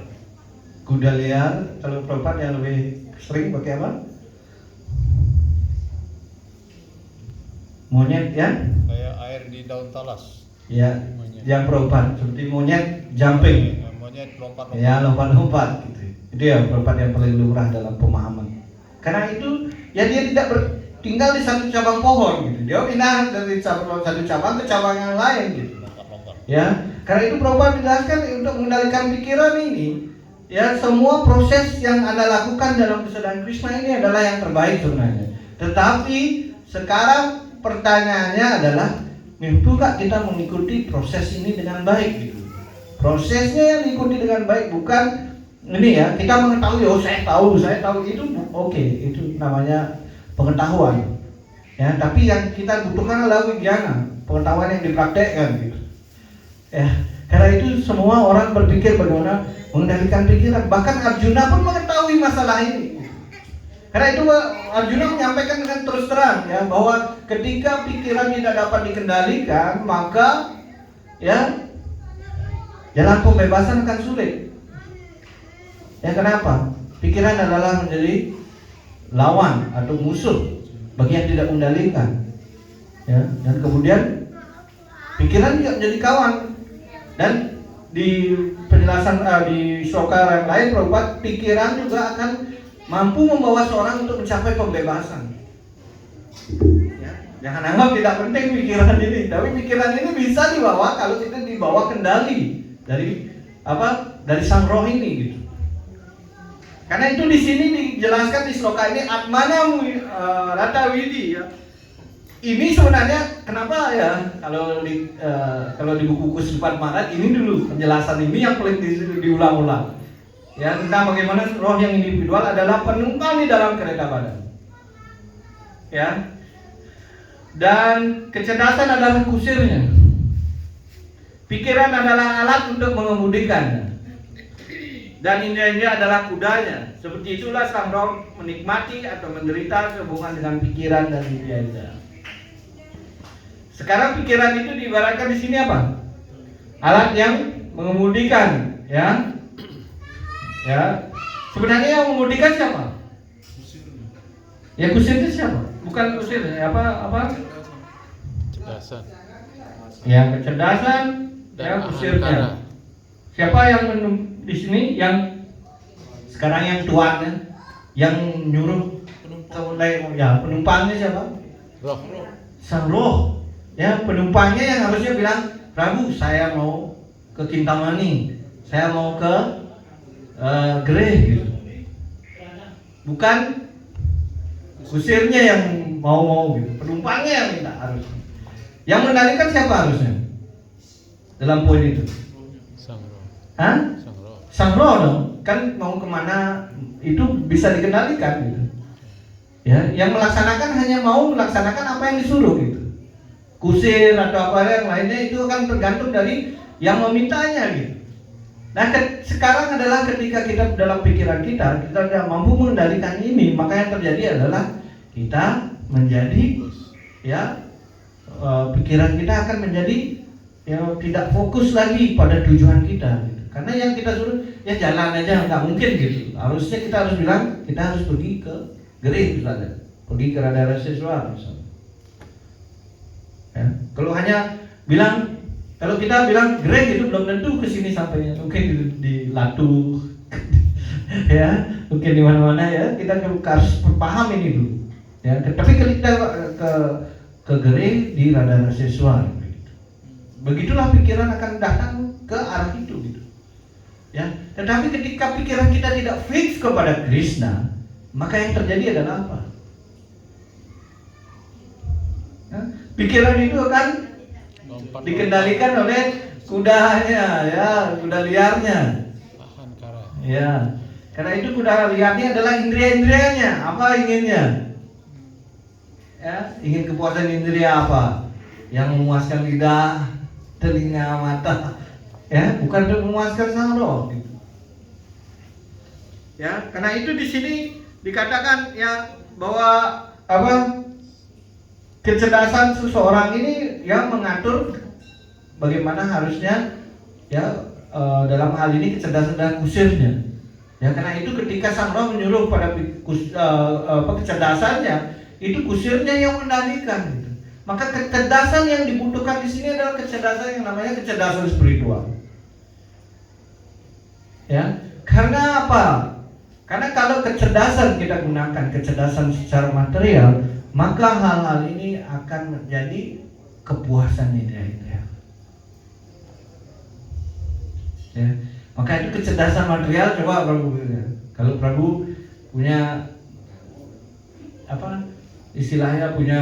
Kuda liar. Kalau Prabhupada yang lebih sering pakai apa? Monyet ya? Kayak air di daun talas. Ya, yang Prabhupada seperti monyet jumping. Monyet lompat-lompat. Ya, lompat-lompat gitu. Itu ya Prabhupada yang paling lumrah dalam pemahaman. Karena itu ya dia tidak tinggal di satu cabang pohon gitu. Dia pindah dari satu cabang ke cabang yang lain gitu. Lompat-lompat. Ya, karena itu Prabhupada menjelaskan untuk mengendalikan pikiran ini, ya semua proses yang Anda lakukan dalam kesadaran Krishna ini adalah yang terbaik sebenarnya. Tetapi sekarang pertanyaannya adalah, mampukah kita mengikuti proses ini dengan baik gitu. Prosesnya yang diikuti dengan baik, bukan ini ya, kita mengetahui, oh saya tahu itu oke, itu namanya pengetahuan. Ya, tapi yang kita butuhkan adalah wigyana, pengetahuan yang dipraktekkan gitu. Ya, karena itu semua orang berpikir bagaimana mengendalikan pikiran. Bahkan Arjuna pun mengetahui masalah ini. Karena itu Arjuna menyampaikan dengan terus terang ya, bahwa ketika pikiran tidak dapat dikendalikan, maka ya jalan pembebasan akan sulit. Ya, kenapa? Pikiran adalah menjadi lawan atau musuh bagi yang tidak mengendalikan. Ya, dan kemudian pikiran juga menjadi kawan. Dan di penjelasan di sloka yang lain, Prabhupada, pikiran juga akan mampu membawa seorang untuk mencapai pembebasan. Ya, jangan anggap tidak penting pikiran ini, tapi pikiran ini bisa dibawa kalau kita dibawa kendali dari apa? Dari sang roh ini gitu. Karena itu di sini dijelaskan di sloka ini Atmana Rata Widi ya. Ini sebenarnya kenapa ya, kalau di buku Sifat Marat ini dulu penjelasan ini yang paling diulang-ulang. Ya, tentang bagaimana roh yang individual adalah penumpang di dalam kereta badan. Ya. Dan kecerdasan adalah kusirnya. Pikiran adalah alat untuk mengemudikannya. Dan indera adalah kudanya. Seperti itulah sang roh menikmati atau menderita sehubungan dengan pikiran dan indera. Sekarang pikiran itu diibaratkan di sini apa? Alat yang mengemudikan, ya. Ya. Sebenarnya yang mengemudikan siapa? Ya, kusir itu siapa? Bukan kusir, apa? Kecerdasan. Ya, kecerdasan, ya kusirnya. Siapa yang di sini yang sekarang yang tuannya, yang nyuruh penumpangnya siapa? Roh. Sang roh. Ya, penumpangnya yang harusnya bilang, Prabu, saya mau ke Kintamani, saya mau ke Gereh gitu. Bukan kusirnya yang mau gitu, penumpangnya yang minta harusnya. Yang mengendalikan siapa harusnya dalam poin itu? Sang roh. Hah? Sang roh. Sang roh dong, kan mau kemana itu bisa dikendalikan gitu. Ya, yang melaksanakan hanya mau melaksanakan apa yang disuruh gitu. Kusir atau apa yang lainnya itu akan tergantung dari yang memintanya gitu. Nah, sekarang adalah ketika kita dalam pikiran kita tidak mampu mengendalikan ini, maka yang terjadi adalah kita menjadi ya pikiran kita akan menjadi ya tidak fokus lagi pada tujuan kita gitu. Karena yang kita suruh ya jalan aja nggak mungkin gitu. Harusnya kita harus bilang kita harus pergi ke Gereh misalnya, pergi ke Radha Raseswara misalnya. Ya, kalau hanya bilang, kalau kita bilang Gereh itu belum tentu kesini sampainya, mungkin di Latu, ya, mungkin di mana-mana ya, kita harus paham ini dulu. Ya, tapi kalau kita ke Gereh di Radha Raseswara, begitulah pikiran akan datang ke arah itu gitu. Ya, tetapi ketika pikiran kita tidak fix kepada Krishna, maka yang terjadi adalah apa? Ya, pikiran itu akan dikendalikan oleh kudanya, ya, kuda liarnya. Ya, karena itu kuda liarnya adalah indria-indrianya. Apa inginnya? Ya, ingin kepuasan indria apa? Yang memuaskan lidah, telinga, mata, ya, bukan untuk memuaskan sang roh. Gitu. Ya, karena itu di sini dikatakan ya bahwa apa kecerdasan seseorang ini yang mengatur bagaimana harusnya ya dalam hal ini kecerdasan dan kusirnya. Ya, karena itu ketika sang roh menyuruh pada kecerdasannya, itu kusirnya yang mengendalikan. Gitu. Maka kecerdasan yang dibutuhkan di sini adalah kecerdasan yang namanya kecerdasan spiritual. Ya, karena apa? Karena kalau kecerdasan kita gunakan kecerdasan secara material, maka hal-hal ini akan menjadi kepuasan ideal. Ya, maka itu kecerdasan material. Coba Prabu, kalau Prabu punya apa istilahnya punya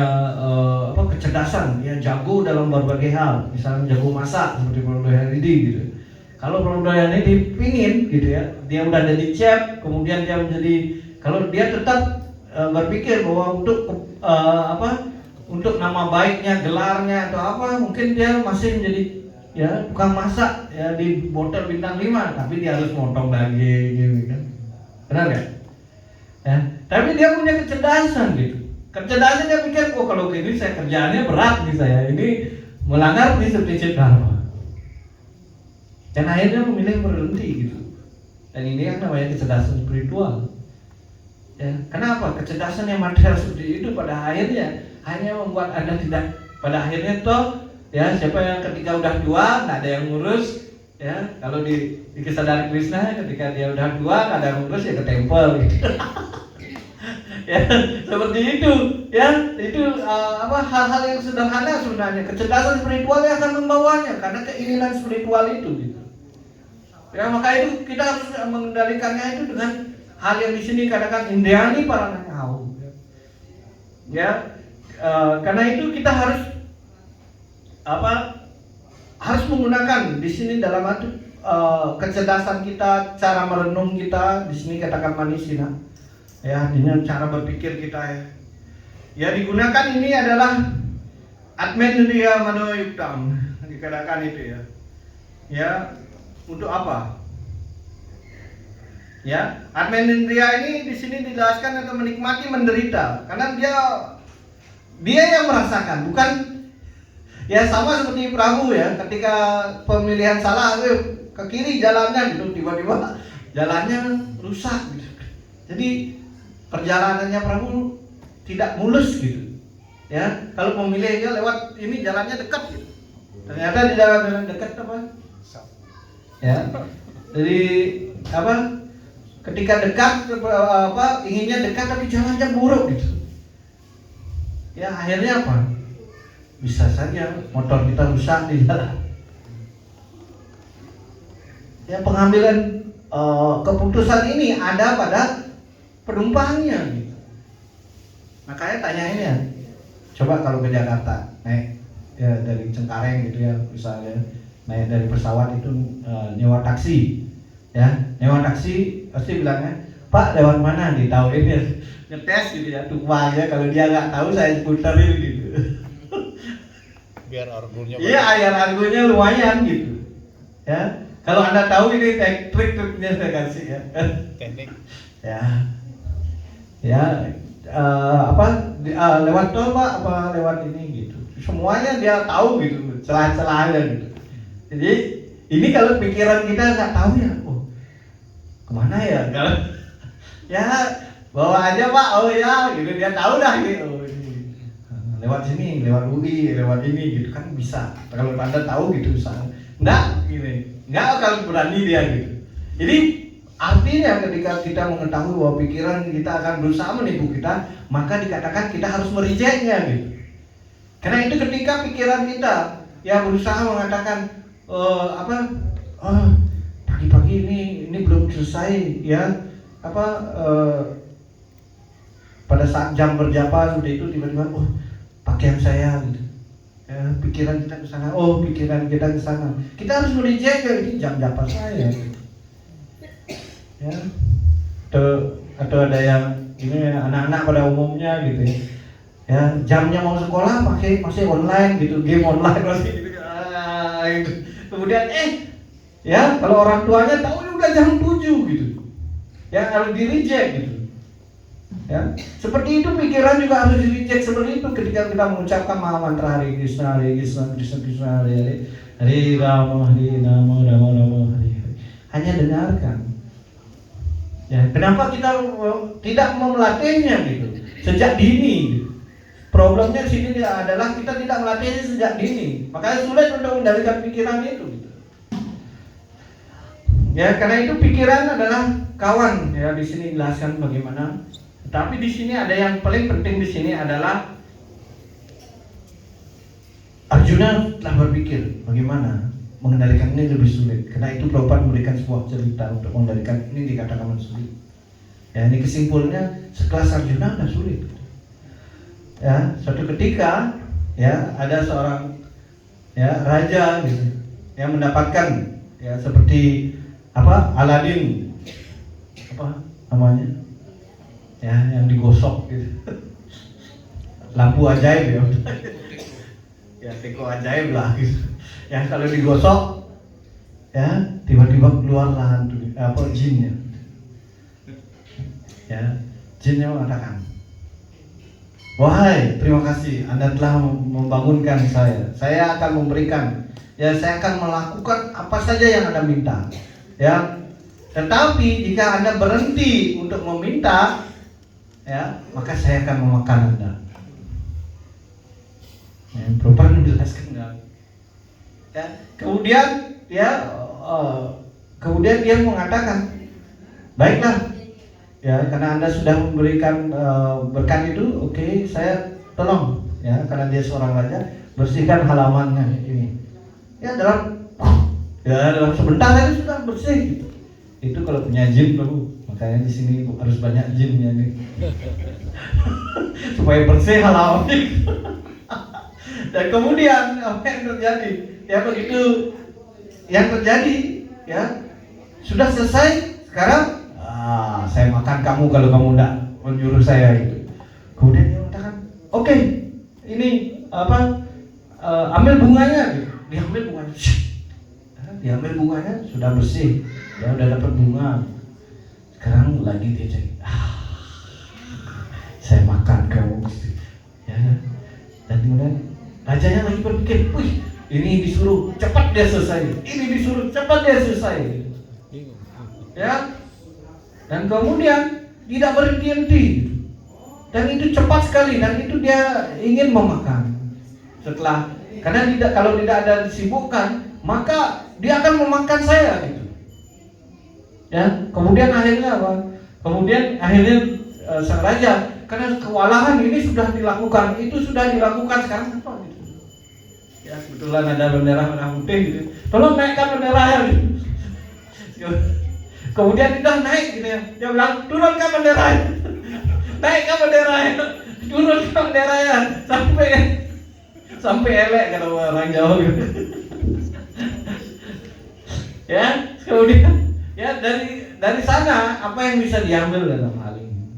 kecerdasan, ya jago dalam berbagai hal, misalnya jago masak seperti Prabu Dayanidi gitu. Kalau Prabu Dayanidi pingin gitu ya, dia udah jadi chef, kemudian dia menjadi, kalau dia tetap berpikir bahwa untuk nama baiknya, gelarnya atau apa, mungkin dia masih menjadi ya tukang masak ya di hotel bintang 5, tapi dia harus motong daging gitu kan. Benar nggak? Ya, tapi dia punya kecerdasan gitu. Kecerdasan dia pikir, oh kalau gini saya kerjaannya berat nih, saya ini melanggar prinsip-prinsip dharma. Dan akhirnya memilih berhenti gitu. Dan ini yang namanya kecerdasan spiritual. Ya, kenapa? Kecerdasan yang material seperti itu pada akhirnya hanya membuat Anda tidak, pada akhirnya toh ya siapa yang ketika udah tua nggak ada yang ngurus, ya kalau di kisah dari Krishna ketika dia udah tua nggak ada yang ngurus, ya ke temple gitu. Ya seperti itu ya, itu hal-hal yang sederhana sebenarnya. Kecerdasan spiritual yang akan membawanya karena keinginan spiritual itu gitu. Ya maka itu kita harus mengendalikannya itu dengan hal yang di sini katakan Indiani para nangau. Ya karena itu kita harus harus menggunakan di sini dalam arti kecerdasan kita, cara merenung kita, di sini katakan manisina. Ya, dengan cara berpikir kita ya. Ya digunakan ini adalah atmenindriya manoyuktam, dikatakan itu ya. Ya, untuk apa? Ya, atmenindriya ini di sini dijelaskan untuk menikmati menderita, karena dia yang merasakan, bukan ya sama seperti Prabu ya, ketika pemilihan salah ke kiri jalannya gitu, tiba-tiba jalannya rusak gitu. Jadi perjalanannya Prabu tidak mulus gitu. Ya, kalau memilihnya lewat ini jalannya dekat gitu. Ternyata di jalan dekat apa? Ya. Jadi ketika dekat inginnya dekat tapi jalannya buruk gitu. Ya akhirnya apa? Bisa saja motor kita rusak di jalan. Ya pengambilan keputusan ini ada pada penumpangnya gitu. Makanya tanyain ya, coba kalau ke Jakarta naik ya dari Cengkareng gitu ya, misalnya naik dari pesawat itu nyewa taksi, ya nyewa taksi pasti bilangnya, Pak lewat mana? Ditahuin ya, ngetes gitu ya, tumpahnya kalau dia nggak tahu saya puterin gitu. Biar argunya. Iya, biar argunya lumayan gitu, ya. Kalau Anda tahu ini trik-triknya saya kasih ya. Teknik. Ya, lewat tol Pak, apa lewat ini gitu. Semuanya dia tahu gitu, celah-celahnya gitu. Jadi ini kalau pikiran kita nggak tahu ya, oh kemana ya? Kalau ya bawa aja Pak, oh ya gitu, dia tahu dah gitu. Oh, ini lewat sini, lewat UI, lewat ini gitu kan bisa. Kalau Anda tahu gitu misalnya, nggak akan berani dia gitu. Jadi artinya ketika kita mengetahui bahwa pikiran kita akan berusaha menipu kita, maka dikatakan kita harus merejectnya gitu. Karena itu ketika pikiran kita yang berusaha mengatakan pagi-pagi ini belum selesai ya, pada saat jam berjapa seperti itu tiba-tiba pakaian saya gitu. Ya, pikiran kita ke sana, pikiran kita ke sana. Kita harus mereject ini jam japa saya. Ya. Atau ada yang ini anak-anak pada umumnya gitu ya. Ya, jamnya mau sekolah masih online gitu, game online masih gitu. gitu. Kemudian ya kalau orang tuanya tahu ini udah jam 7 gitu, ya harus di reject gitu. Ya, seperti itu pikiran juga harus di reject seperti itu ketika kita mengucapkan mantra Hare Krishna, Krishna Krishna, Hare Rama, Rama Rama, Hare Hare. Hanya dengarkan. Ya, kenapa kita tidak melatihnya gitu sejak dini? Gitu. Problemnya sini adalah kita tidak melatihnya sejak dini, makanya sulit untuk mengendalikan pikiran itu. Gitu. Ya, karena itu pikiran adalah kawan. Ya, di sini jelaskan bagaimana. Tapi di sini ada yang paling penting di sini adalah Arjuna telah berpikir bagaimana mengendalikan ini lebih sulit. Karena itu Prabhupada memberikan sebuah cerita untuk mengendalikan ini dikatakan sulit. Ya, ini kesimpulannya sekelas Arjuna sudah sulit. Ya, suatu ketika ya ada seorang ya raja gitu yang mendapatkan ya seperti Aladin namanya ya yang digosok gitu lampu ajaib ya teko ajaib lah gitu ya kalau digosok ya tiba-tiba keluarlah jinnya ya jinnya mengatakan, wahai terima kasih Anda telah membangunkan saya akan memberikan ya saya akan melakukan apa saja yang Anda minta. Ya, tetapi jika Anda berhenti untuk meminta, ya, maka saya akan memakan Anda. Ya, Prabhupada menjelaskan. Ya, kemudian dia mengatakan, baiklah, ya, karena Anda sudah memberikan berkat itu, oke, saya tolong, ya, karena dia seorang raja, bersihkan halamannya ini. Ya, dalam sebentar saja sudah bersih gitu. Itu kalau punya jin baru, makanya di sini harus banyak jinnya nih. Supaya bersih halaman. Dan kemudian apa yang terjadi? Ya begitu yang terjadi, ya sudah selesai. Sekarang saya makan kamu kalau kamu tidak menyuruh saya gitu. Kemudian dia mengatakan, oke, ini ambil bunganya gitu. Diambil bunganya sudah bersih, ya udah dapat bunga. Sekarang lagi dia cek, saya makan kamu, ya. Dan kemudian rajanya lagi berpikir, wih, ini disuruh cepat dia selesai, ini disuruh cepat dia selesai, ya. Dan kemudian tidak berhenti, dan itu cepat sekali, dan itu dia ingin memakan. Setelah, karena kalau tidak ada disibukkan, maka dia akan memakan saya gitu. Ya, kemudian akhirnya apa? Kemudian akhirnya sang raja karena kewalahan ini sudah dilakukan, itu sudah dilakukan, sekarang apa gitu. Ya, kebetulan ada bendera merah putih gitu. Tolong naikkan benderanya gitu. Kemudian dia naik gitu ya. Dia bilang, "Turunkan benderanya." Naikkan benderanya. Turunkan benderanya sampai elek kata orang Jawa gitu. Ya, kemudian ya dari sana apa yang bisa diambil dalam hal ini?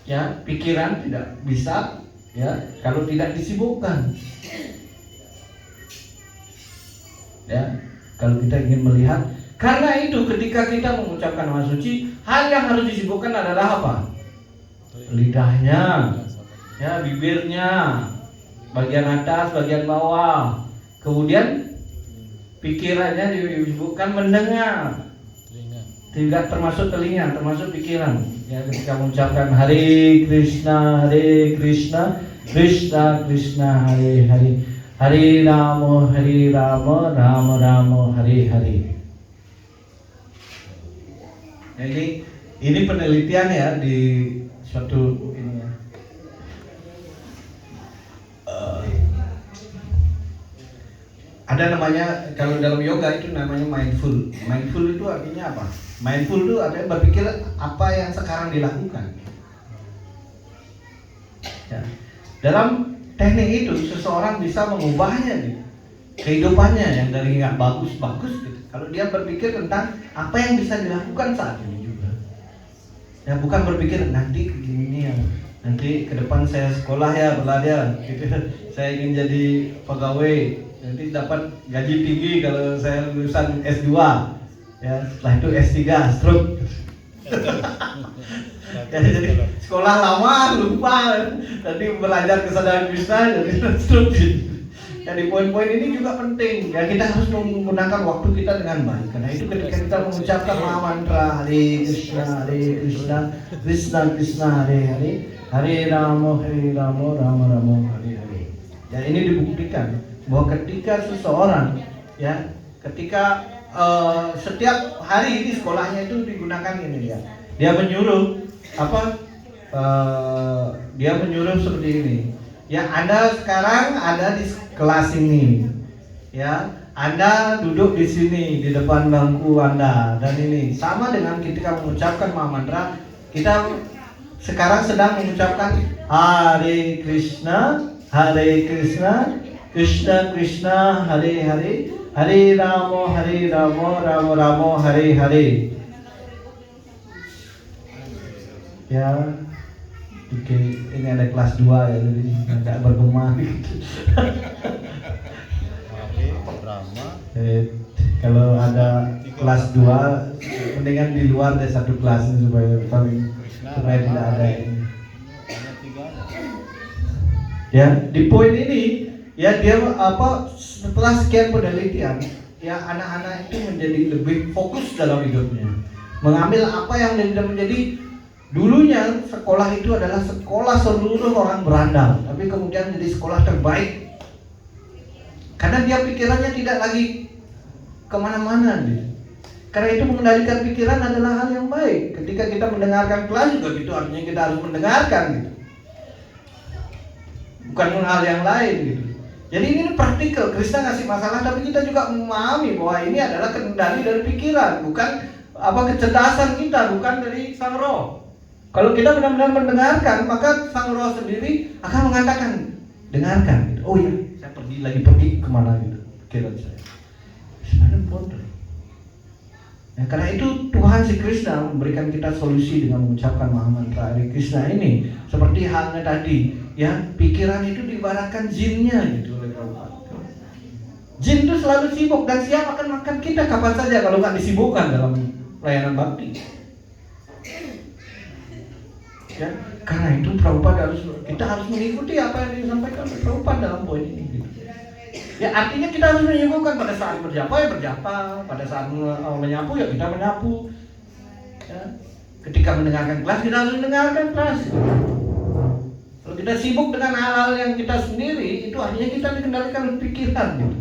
Ya, pikiran tidak bisa ya kalau tidak disibukkan. Ya, kalau kita ingin melihat, karena itu ketika kita mengucapkan nama suci, hal yang harus disibukkan adalah apa? Lidahnya, ya, bibirnya, bagian atas, bagian bawah. Kemudian pikirannya disibukkan mendengar, tidak termasuk telinga, termasuk pikiran. Ya, ketika mengucapkan Hare Krishna, Krishna Krishna, Hare Hare, Hare Rama, Rama Rama, Hare Hare. Nah, ini penelitian ya di suatu ini ya. Ada namanya, kalau dalam yoga itu namanya mindful. Mindful itu artinya apa? Mindful itu artinya berpikir apa yang sekarang dilakukan. Ya. Dalam teknik itu seseorang bisa mengubahnya gitu. Kehidupannya yang dari nggak bagus gitu. Kalau dia berpikir tentang apa yang bisa dilakukan saat ini juga. Ya, bukan berpikir nanti begini ya. Nanti ke depan saya sekolah ya, belajar gitu. Saya ingin jadi pegawai nanti dapat gaji tinggi kalau saya lulusan S2, ya setelah itu S3 stroke. Jadi sekolah lama lupa, nanti belajar kesadaran Krishna jadi stroke. Jadi poin-poin ini juga penting. Ya kita harus menggunakan waktu kita dengan baik. Karena itu ketika kita mengucapkan mantra Hare Krishna, Krishna Krishna Hare Hare, Hare Rama, Rama Rama, Hare Hare. Dan ini dibuktikan bahwa ketika seseorang, ya, ketika setiap hari di sekolahnya itu digunakan ini ya, dia menyuruh apa? Dia menyuruh seperti ini. Ya, Anda sekarang ada di kelas ini, ya, Anda duduk di sini di depan bangku Anda, dan ini sama dengan ketika mengucapkan mantra, kita sekarang sedang mengucapkan Hare Krishna, Krishna Krishna, Hare Hare, Hare Rama, Rama Rama, Hare Hare. Ya. Oke, ini ada kelas 2 ya, jadi agak bergema gitu. Rama. Kalau ada kelas 2, mendingan di luar deh satu kelas supaya tidak ada ini. Ya, di poin ini ya dia setelah sekian penelitian, ya anak-anak itu menjadi lebih fokus dalam hidupnya, mengambil apa yang menjadi. Dulunya sekolah itu adalah sekolah seluruh orang berandal, tapi kemudian menjadi sekolah terbaik karena dia pikirannya tidak lagi kemana-mana gitu. Karena itu mengendalikan pikiran adalah hal yang baik. Ketika kita mendengarkan kelas juga gitu, artinya kita harus mendengarkan gitu, bukan hal yang lain gitu. Jadi ini praktikal. Krishna ngasih masalah, tapi kita juga memahami bahwa ini adalah kendali dari pikiran, bukan kecerdasan kita, bukan dari sang roh. Kalau kita benar-benar mendengarkan, maka sang roh sendiri akan mengatakan, dengarkan gitu. Oh ya, saya pergi kemana gitu, pikiran saya. Sebenarnya bodoh. Ya, karena itu Tuhan si Krishna memberikan kita solusi dengan mengucapkan mantra Hare Krishna ini. Seperti halnya tadi, ya, pikiran itu diibaratkan jinnya gitu oleh Prabhupada. Jin itu selalu sibuk dan siap akan makan kita kapan saja kalau nggak disibukkan dalam pelayanan bakti. Ya, karena itu Prabhupada kita harus mengikuti apa yang disampaikan oleh Prabhupada dalam poin ini gitu. Ya, artinya kita harus menyibukkan pada saat berjapa ya berjapa, pada saat menyapu ya kita menyapu. Ya, ketika mendengarkan kelas kita harus mendengarkan kelas. Kalau kita sibuk dengan hal-hal yang kita sendiri, itu artinya kita dikendalikan oleh pikiran gitu.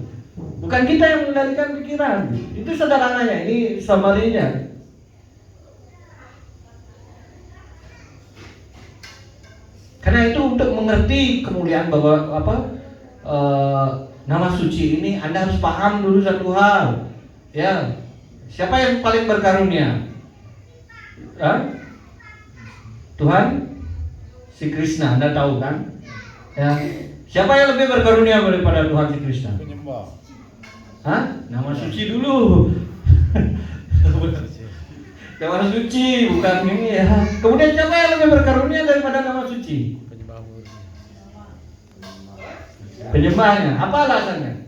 Bukan kita yang mengendalikan pikiran. Itu sederhananya, ini summary-nya. Karena itu untuk mengerti kemuliaan bahwa nama suci ini Anda harus paham dulu satu hal. Ya, siapa yang paling berkarunia? Tuhan si Krishna, Anda tahu kan? Ya, siapa yang lebih berkarunia daripada Tuhan si Krishna? Penyembah. Nama suci dulu. Nama suci, bukan ini ya. Kemudian siapa yang lebih berkarunia daripada nama suci? Penyembah murni. Penyembahnya. Apa alasannya?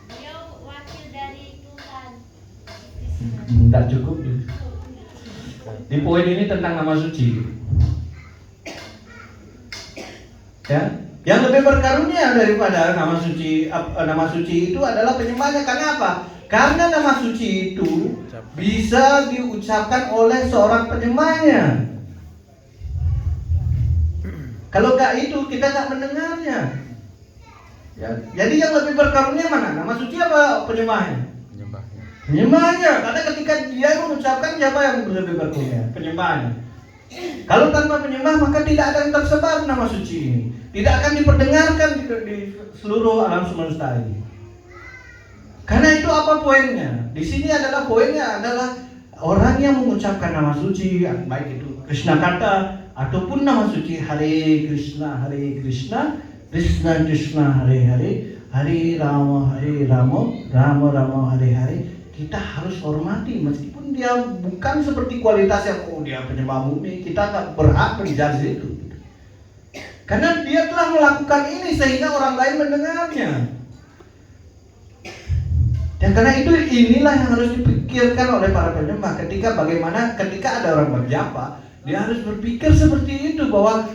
Beliau wakil dari Tuhan. Tidak cukup. Di poin ini tentang nama suci. Ya, yang lebih berkarunia daripada nama suci itu adalah penyembahnya. Karena apa? Karena nama suci itu bisa diucapkan oleh seorang penyembahnya. Kalau nggak itu kita nggak mendengarnya. Ya, jadi yang lebih berkarunia mana? Nama suci apa penyembahnya? Penyembahnya. Karena ketika dia mengucapkan, siapa yang lebih berkarunia? Penyembahnya. Kalau tanpa penyembah maka tidak akan tersebar nama suci ini. Tidak akan diperdengarkan di seluruh alam semesta ini. Karena itu apa poinnya? Di sini adalah poinnya adalah orang yang mengucapkan nama suci, baik itu Krishna kata ataupun nama suci Hare Krishna, Krishna Krishna, Hare Hare, Hare Rama, Rama Rama, Hare Hare. Kita harus hormati meskipun dia bukan seperti kualitas yang dia penyembah murni, kita nggak berhak menjudge itu. Karena dia telah melakukan ini sehingga orang lain mendengarnya. Dan karena itu inilah yang harus dipikirkan oleh para penyembah ketika ada orang berjapa, dia harus berpikir seperti itu bahwa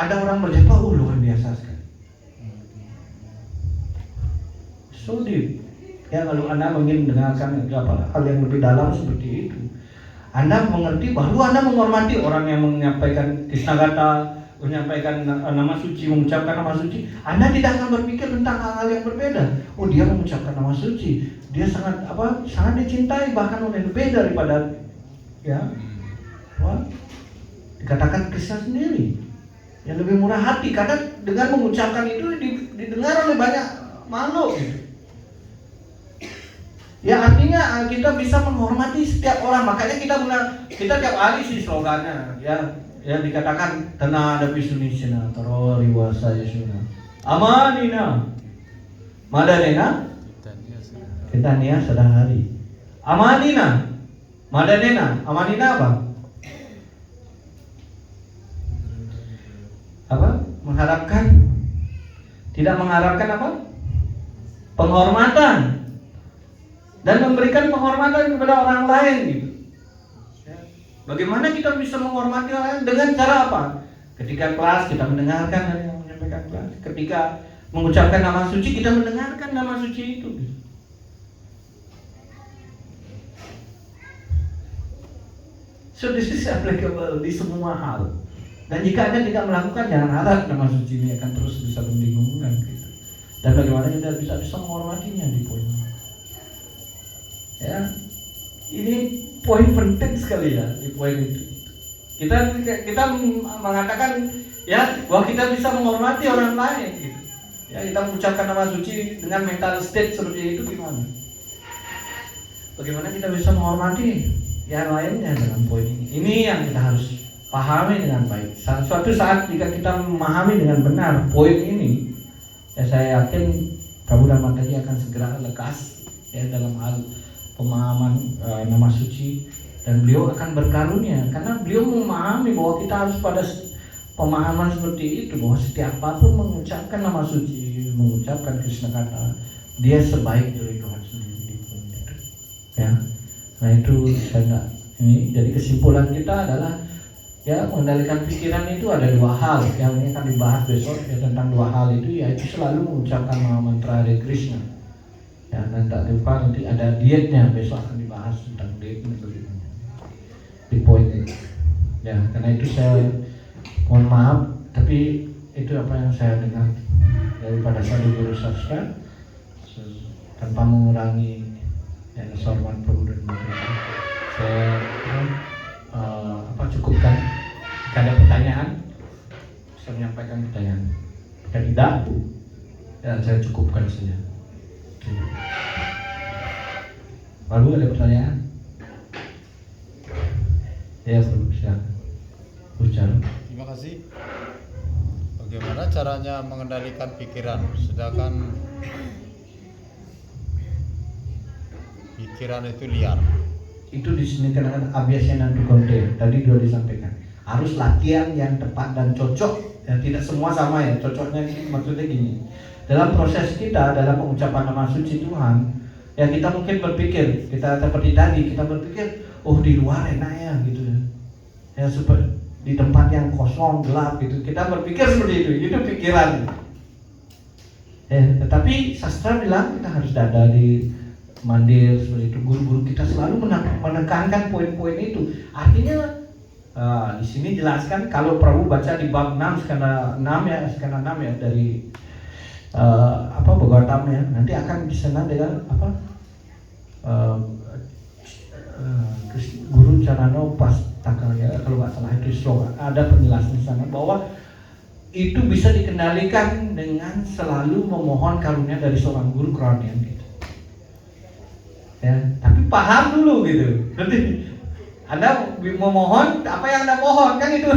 ada orang berjapa, luar biasa sekali. So deep. Ya, kalau Anda ingin mendengarkan hal yang lebih dalam seperti itu, Anda mengerti bahwa Anda menghormati orang yang menyampaikan kisnagata, menyampaikan nama suci, mengucapkan nama suci. Anda tidak akan berpikir tentang hal-hal yang berbeda. Oh, dia mengucapkan nama suci, dia sangat dicintai bahkan lebih daripada dikatakan Kristen sendiri yang lebih murah hati, karena dengan mengucapkan itu didengar oleh banyak makhluk gitu. Ya, artinya kita bisa menghormati setiap orang. Makanya kita tiap hari sih slogannya ya dikatakan tenang ada pisunisina taro riwasa yesuna amanina madanena kita nia sedahari amanina madanena. Amanina apa? Tidak mengharapkan apa? Penghormatan dan memberikan penghormatan kepada orang lain gitu. Bagaimana kita bisa menghormati orang lain? Dengan cara apa? Ketika kelas kita mendengarkan yang menyampaikan kelas. Ketika mengucapkan nama suci kita mendengarkan nama suci itu. So this is applicable di semua hal. Dan jika Anda tidak melakukan, jangan harap nama suci ini akan terus bisa membingungkan kita. Dan bagaimana kita bisa menghormatinya di poin ini. Ya, ini poin penting sekali ya di poin itu. Kita mengatakan bahwa kita bisa menghormati orang lain gitu. Ya, kita mengucapkan nama suci dengan mental state seperti itu gimana? Bagaimana kita bisa menghormati yang lainnya dalam poin ini? Ini yang kita harus pahami dengan baik. Suatu saat jika kita memahami dengan benar poin ini, ya saya yakin Prabu Dharmataji akan segera lekas dalam hal pemahaman nama suci, dan beliau akan berkarunia karena beliau memahami bahwa kita harus pada pemahaman seperti itu, bahwa setiap apapun mengucapkan nama suci, mengucapkan Krishnakata, dia sebaik dari Tuhan sendiri. Ya, nah itu ini jadi kesimpulan kita adalah mengendalikan pikiran itu ada dua hal yang ini akan dibahas besok tentang dua hal itu, yaitu selalu mengucapkan mantra Hare Krishna. Ya, dan tak lupa nanti ada dietnya, besok akan dibahas tentang dietnya di poin itu. Ya, karena itu saya mohon maaf, tapi itu apa yang saya dengar daripada Sadu Guru Sastra, tanpa mengurangi hormat Prabu dan Menteri. Saya cukupkan. Jika ada pertanyaan, saya menyampaikan pertanyaan. Jika tidak, saya cukupkan saja. Lalu ada pertanyaan? Ya, silakan. Ucap. Terima kasih. Bagaimana caranya mengendalikan pikiran sedangkan pikiran itu liar? Itu di sini kan abhyasena konte. Tadi sudah disampaikan. Harus latihan yang tepat dan cocok. Ya, tidak semua sama ya. Cocoknya maksudnya gini. Dalam proses kita dalam pengucapan nama suci Tuhan, ya kita mungkin berpikir, kita seperti tadi kita berpikir, oh di luar enak ya gitu ya, seperti di tempat yang kosong gelap gitu, kita berpikir seperti itu pikiran. Tetapi sastra bilang kita harus dada di mandir seperti itu. Guru-guru kita selalu menekankan poin-poin itu. Artinya di sini jelaskan kalau Prabu baca di bab 6 skala 6 ya dari Bhagavatam ya, nanti akan disenang dengan Guru Carano Pastaka ya, kalau nggak salah itu slogan, ada penjelasan di sana bahwa itu bisa dikendalikan dengan selalu memohon karunia dari seorang guru kronian gitu. Ya, tapi paham dulu gitu. Nanti Anda memohon apa yang Anda mohon kan itu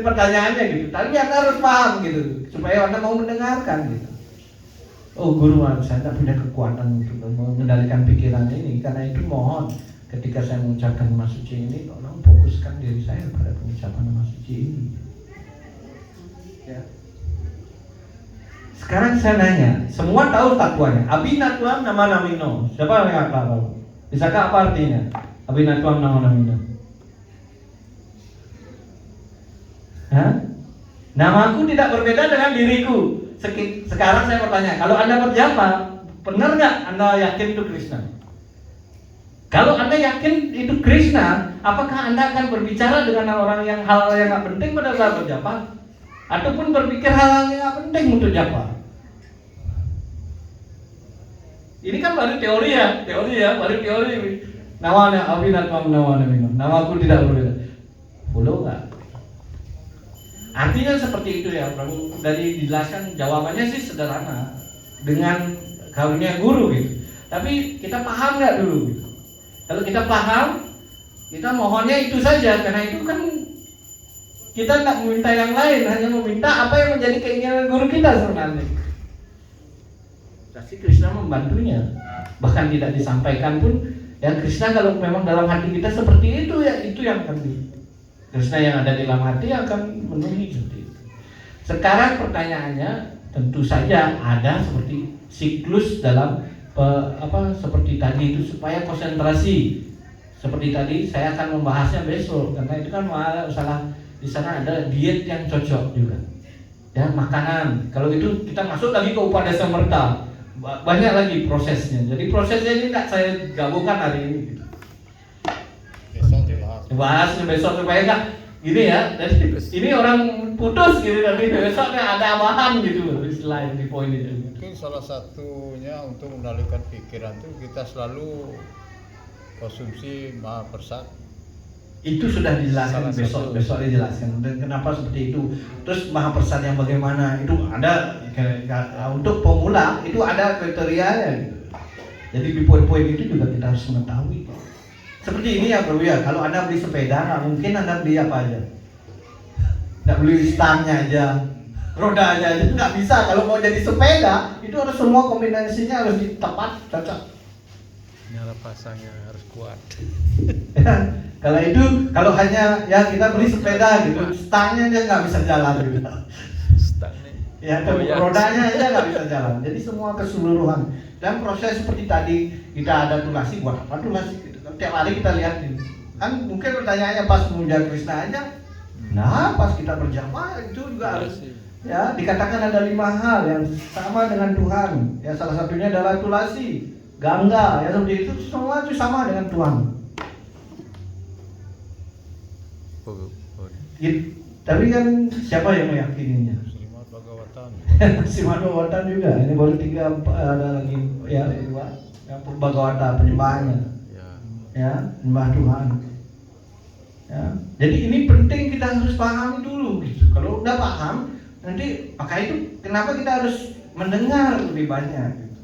pertanyaannya gitu. Tapi Anda harus paham gitu supaya Anda mau mendengarkan gitu. Oh guru, saya tidak punya kekuatan untuk mengendalikan pikiran ini, karena itu mohon ketika saya mengucapkan nama suci ini, tolong fokuskan diri saya pada pengucapan nama suci ini. Ya. Sekarang saya nanya, semua tahu tatuannya. Abinatuam nama namino. Siapa yang tahu? Bisakah apa artinya? Abinatuam nama namino. Hah? Namaku tidak berbeda dengan diriku. Sekarang saya bertanya, kalau Anda berjapa, benar nggak Anda yakin itu Krishna? Kalau Anda yakin itu Krishna, apakah Anda akan berbicara dengan orang yang hal yang nggak penting pada saat berjapa? Ataupun berpikir hal yang nggak penting untuk japa? Ini kan baru teori ya, baru teori. Namanya Abinatwam namaku tidak berbeda. Follow nggak? Artinya seperti itu ya, Prabu. Dari dijelaskan jawabannya sih sederhana dengan karunia guru gitu. Tapi kita paham nggak dulu gitu? Kalau kita paham, kita mohonnya itu saja, karena itu kan kita tak meminta yang lain, hanya meminta apa yang menjadi keinginan guru kita sebenarnya. Pasti Krishna membantunya, bahkan tidak disampaikan pun. Ya Krishna kalau memang dalam hati kita seperti itu ya, itu yang akan Krishna yang ada di dalam hati akan memenuhi seperti itu. Sekarang pertanyaannya, tentu saja ada seperti siklus dalam seperti tadi itu supaya konsentrasi. Seperti tadi saya akan membahasnya besok, karena itu kan masalah di sana ada diet yang cocok juga. Ya makanan. Kalau itu kita masuk lagi ke Upadesamerta, banyak lagi prosesnya. Jadi prosesnya ini tidak saya gabungkan hari ini. Gitu. Besok dibahas. Bahasnya besok supaya nggak gini ya. Jadi ini orang putus gitu, tapi besoknya ada bahan gitu selain di poin itu. Mungkin salah satunya untuk mengendalikan pikiran itu kita selalu konsumsi Mahaprasad. Itu sudah dijelaskan besok dijelaskan dan kenapa seperti itu. Terus Mahaprasad yang bagaimana itu ada untuk pemula itu ada kriterianya gitu. Jadi di poin-poin itu juga kita harus mengetahui. Seperti ini ya Bro ya, kalau Anda beli sepeda nggak mungkin Anda beli apa aja. Nggak beli stangnya aja, rodanya aja, nggak bisa. Kalau mau jadi sepeda itu harus semua kombinasinya harus tepat, cocok. Nyala pasangnya harus kuat. Ya, kalau hanya ya kita beli sepeda gitu, stangnya aja nggak bisa jalan gitu. Stangnya. Ya, rodanya aja nggak bisa jalan. Jadi semua keseluruhan dan proses seperti tadi kita ada tulasi, buat apa tulasi? Gitu. Tiap hari kita lihat ini. Kan mungkin pertanyaannya pas memuja Krishna aja. Nah, pas kita berjapa itu juga harus ya dikatakan ada 5 hal yang sama dengan Tuhan. Ya salah satunya adalah tulasi, gangga, ya seperti itu semua itu sama dengan Tuhan. Tapi kan siapa yang meyakininya? Srimad Bhagavatam. Srimad Bhagavatam juga. Ini baru 3 ada lagi ya 2. Yang Bhagavatam penyembahannya. Ya, menyembah Tuhan. Ya. Jadi ini penting kita harus pahami dulu gitu. Kalau udah paham, nanti maka itu kenapa kita harus mendengar lebih banyak gitu.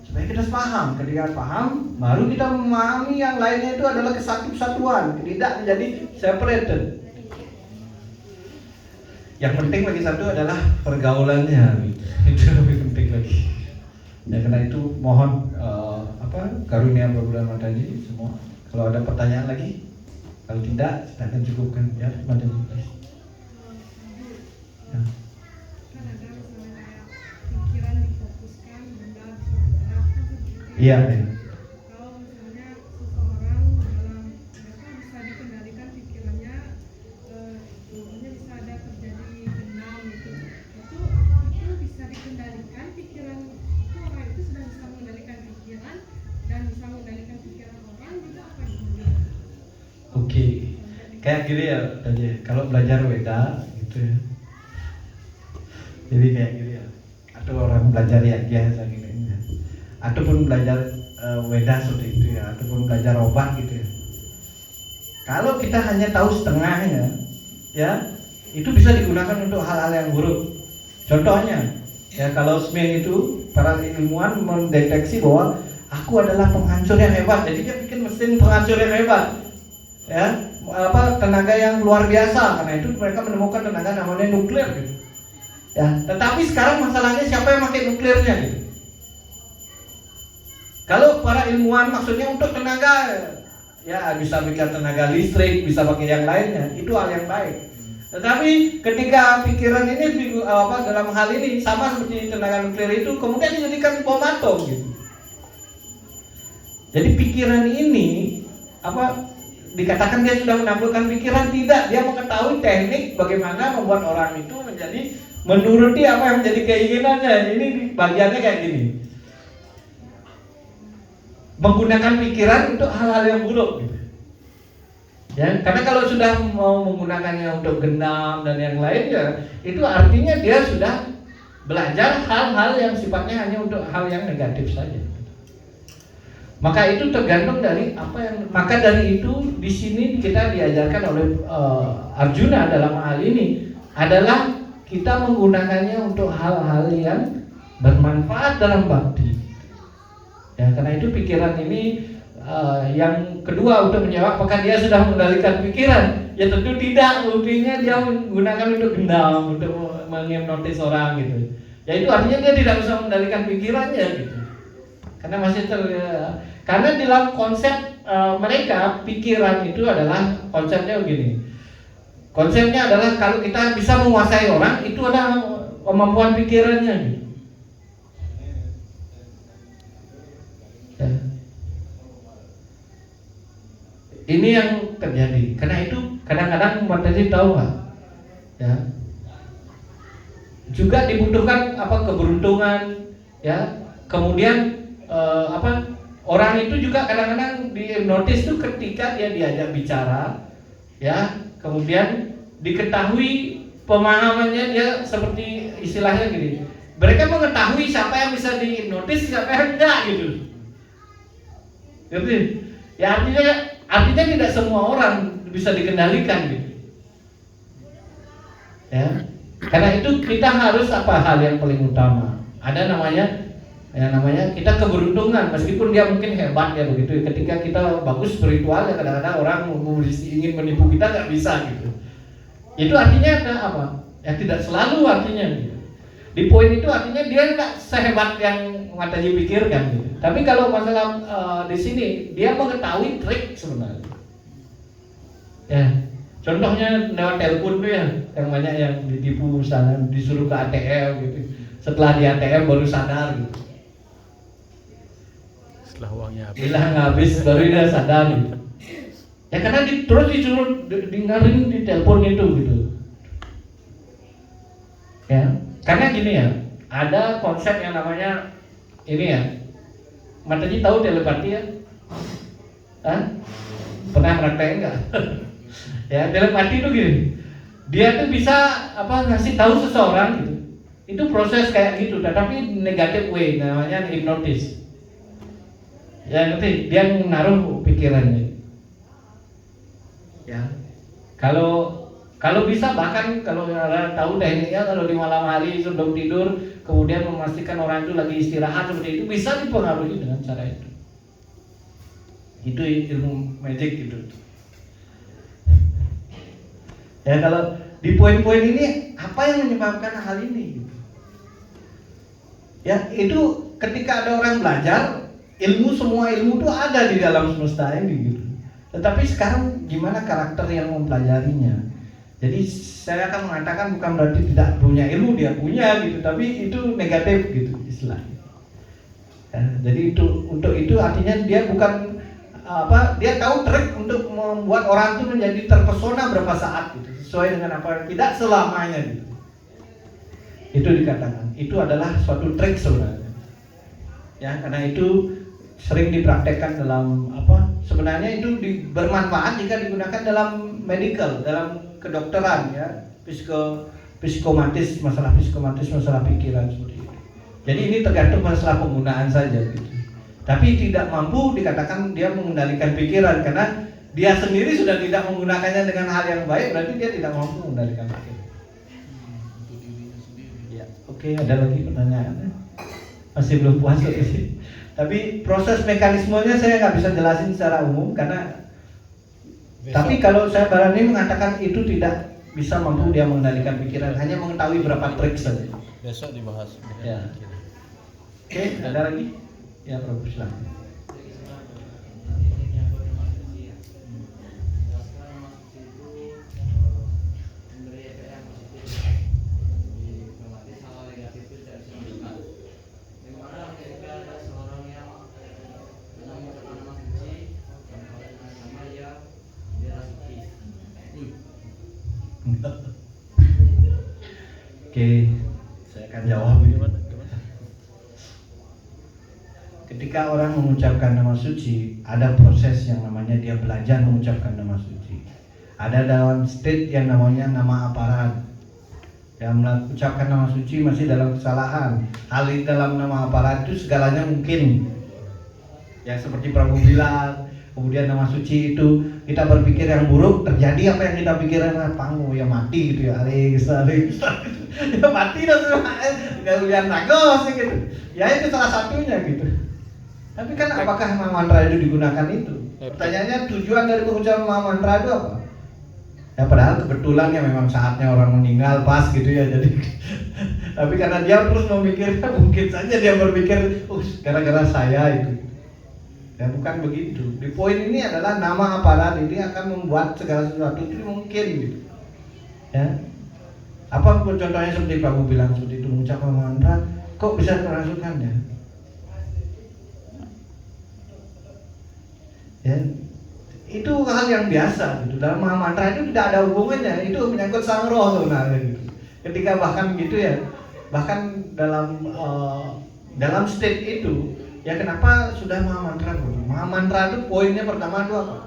Supaya kita paham. Ketika paham, baru kita memahami yang lainnya itu adalah kesatuan, tidak menjadi separated. Yang penting bagi satu adalah pergaulannya gitu. Itu lebih penting lagi. Ya karena itu mohon karunia berbulan matanya semua. Kalau ada pertanyaan lagi, kalau tidak silakan cukupkan ya Madam. Ya. Pikiran difokuskan, benda bisa bergerak kan begitu. Iya. Ya. Kalau misalnya seseorang dalam bisa dikendalikan pikirannya, misalnya bisa ada terjadi dendam gitu. Itu bisa dikendalikan pikiran itu, orang itu sudah bisa mengendalikan pikiran dan bisa mengendalikan pikiran orang juga apa gitu. Oke. Kayak gini ya tadi kalau belajar Weda gitu ya. Jadi kayak gini ya. Atau orang belajar ya biasa gini ya. Ataupun belajar Weda seperti itu ya, ataupun belajar obat gitu ya. Kalau kita hanya tahu setengahnya, ya itu bisa digunakan untuk hal-hal yang buruk. Contohnya, ya kalau Smith itu para ilmuwan mendeteksi bahwa aku adalah penghancur yang hebat, jadi dia bikin mesin penghancur yang hebat, ya tenaga yang luar biasa. Karena itu mereka menemukan tenaga namanya nuklir, gitu. Ya, tetapi sekarang masalahnya siapa yang pakai nuklirnya, gitu. Kalau para ilmuwan maksudnya untuk tenaga, ya bisa bikin tenaga listrik, bisa pakai yang lainnya, itu hal yang baik. Tetapi ketika pikiran ini dalam hal ini sama seperti tenaga nuklir itu kemudian dijadikan bom atom gitu. Jadi pikiran ini dikatakan dia sudah menampilkan pikiran, tidak, dia mengetahui teknik bagaimana membuat orang itu menjadi menuruti apa yang menjadi keinginannya. Ini bagiannya kayak gini. Menggunakan pikiran untuk hal-hal yang buruk gitu. Ya, karena kalau sudah mau menggunakannya untuk genam dan yang lainnya, itu artinya dia sudah belajar hal-hal yang sifatnya hanya untuk hal yang negatif saja. Maka itu tergantung dari maka dari itu di sini kita diajarkan oleh Arjuna dalam hal ini adalah kita menggunakannya untuk hal-hal yang bermanfaat dalam bakti. Ya, karena itu pikiran ini yang kedua untuk menjawab apakah dia sudah mengendalikan pikiran? Ya tentu tidak, buktinya dia menggunakan untuk gendam, untuk menghipnotis orang gitu. Ya itu artinya dia tidak bisa mengendalikan pikirannya gitu. Karena masih karena di dalam konsep mereka pikiran itu adalah konsepnya begini. Konsepnya adalah kalau kita bisa menguasai orang itu adalah kemampuan pikirannya gitu. Ya. Ini yang terjadi. Karena itu kadang-kadang Mataji tahu nggak? Ya. Juga dibutuhkan keberuntungan, ya. Kemudian orang itu juga kadang-kadang dihipnotis itu ketika dia diajak bicara, ya. Kemudian diketahui pemahamannya dia seperti istilahnya gini. Mereka mengetahui siapa yang bisa dihipnotis, siapa yang enggak gitu. Ngerti? Ya artinya tidak semua orang bisa dikendalikan gitu. Ya. Karena itu kita harus hal yang paling utama. Ada namanya kita keberuntungan, meskipun dia mungkin hebat ya begitu. Ketika kita bagus spiritual ya kadang-kadang orang ingin menipu kita nggak bisa gitu. Itu artinya apa? Ya tidak selalu artinya gitu. Di poin itu artinya dia nggak sehebat yang Mataji pikirkan gitu. Tapi kalau masalah di sini dia mengetahui trik sebenarnya. Ya, contohnya lewat telepon tuh ya, yang banyak yang ditipu misalnya disuruh ke ATM gitu. Setelah di ATM baru sadar gitu. Setelah uangnya habis. Bilang habis baru dia sadar gitu. Ya karena terus disuruh dengerin di telepon itu gitu. Ya, karena gini ya, ada konsep yang namanya ini ya. Mataji tahu telepati ya? Pernah praktek enggak? Ya, telepati itu gini. Dia tuh bisa ngasih tahu seseorang gitu. Itu proses kayak gitu, tapi negatif way, namanya hipnotis. Ya ngerti, dia menaruh pikirannya. Ya, kalau bisa bahkan kalau tahu tekniknya, kalau di malam hari sebelum tidur kemudian memastikan orang itu lagi istirahat seperti itu bisa dipengaruhi dengan cara itu. Itu ilmu magic gitu. Ya kalau di poin-poin ini apa yang menyebabkan hal ini? Ya itu ketika ada orang belajar semua ilmu itu ada di dalam semesta ini gitu. Tetapi sekarang gimana karakter yang mempelajarinya? Jadi saya akan mengatakan bukan berarti tidak punya ilmu, dia punya gitu, tapi itu negatif gitu istilahnya. Ya, jadi untuk itu artinya dia bukan dia tahu trik untuk membuat orang itu menjadi terpesona berapa saat gitu, sesuai dengan apa, tidak selamanya gitu. Itu dikatakan itu adalah suatu trik sebenarnya. Ya, karena itu sering dipraktekkan dalam sebenarnya itu bermanfaat jika digunakan dalam medical, dalam kedokteran ya, psikomatis, masalah pikiran seperti itu. Jadi ini tergantung masalah penggunaan saja gitu. Tapi tidak mampu dikatakan dia mengendalikan pikiran karena dia sendiri sudah tidak menggunakannya dengan hal yang baik, berarti dia tidak mampu mengendalikan pikiran. Ya, oke, ada lagi pertanyaan? Masih belum puas sih. Tapi proses mekanismenya saya nggak bisa jelasin secara umum karena tapi kalau saya barangkali mengatakan itu tidak bisa mampu dia mengendalikan pikiran, hanya mengetahui berapa trik saja. Besok dibahas. Ya. Oke, ada lagi? Ya, Prof. Silakan. Oke, saya akan jawab ini. Ketika orang mengucapkan nama suci, ada proses yang namanya dia belajar mengucapkan nama suci. Ada dalam state yang namanya nama aparat. Yang mengucapkan nama suci masih dalam kesalahan. Hal ini dalam nama aparat itu segalanya mungkin. Ya seperti Prabu bilang, kemudian nama suci itu kita berpikir yang buruk, terjadi apa yang kita pikirkan, panggung ya mati gitu ya, Alex ya mati dah semua, nggak lihat nagos gitu. Ya itu salah satunya gitu. Tapi kan apakah mantra itu digunakan itu? Pertanyaannya tujuan dari pengucapan mantra itu apa? Ya padahal kebetulan ya memang saatnya orang meninggal pas gitu ya, jadi tapi karena dia terus memikirkan, mungkin saja dia berpikir, gara-gara saya itu. Ya bukan begitu. Di poin ini adalah nama aparat ini akan membuat segala sesuatu itu mungkin gitu. Ya. Apa contohnya seperti Prabu bilang seperti itu, mengucapkan mantra, kok bisa kerasukannya? Ya. Itu hal yang biasa gitu. Dalam mantra itu tidak ada hubungannya, itu menyangkut sang roh sebenarnya gitu. Ketika bahkan gitu ya, bahkan dalam state itu, ya kenapa sudah mantra dulu? Mantra itu poinnya pertama itu apa?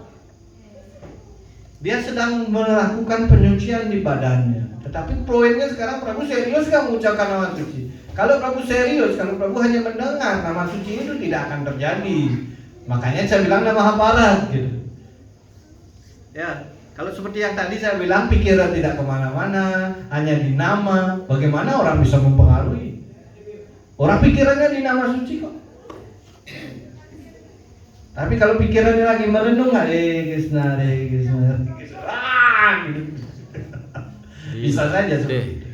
Dia sedang melakukan penyucian di badannya. Tetapi poinnya sekarang Prabu serius gak mengucapkan nama suci? Kalau Prabu serius, kalau Prabu hanya mendengar, nama suci itu tidak akan terjadi. Makanya saya bilang nama aparat gitu. Ya, kalau seperti yang tadi saya bilang, pikiran tidak kemana-mana, hanya di nama. Bagaimana orang bisa mempengaruhi? Orang pikirannya di nama suci kok. Tapi kalau pikirannya lagi merenung, Krishna, gitu. Bisa saja seperti itu.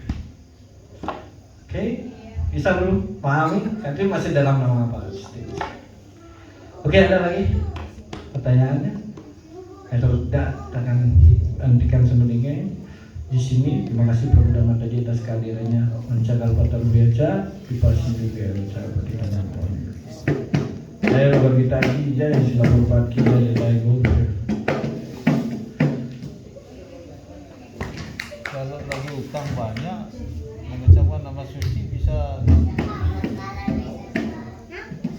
Oke, bisa belum pahami? Tapi masih dalam nama apa? Oke, ada lagi pertanyaannya? Kalau tidak, kita akan hentikan semeningnya di sini. Terima kasih Prabu Dhamma tadi atas kehadirannya. Mencagal Patar Biaca, Pipasi juga ucap kita. Saya berkita aja yang sila berpati dari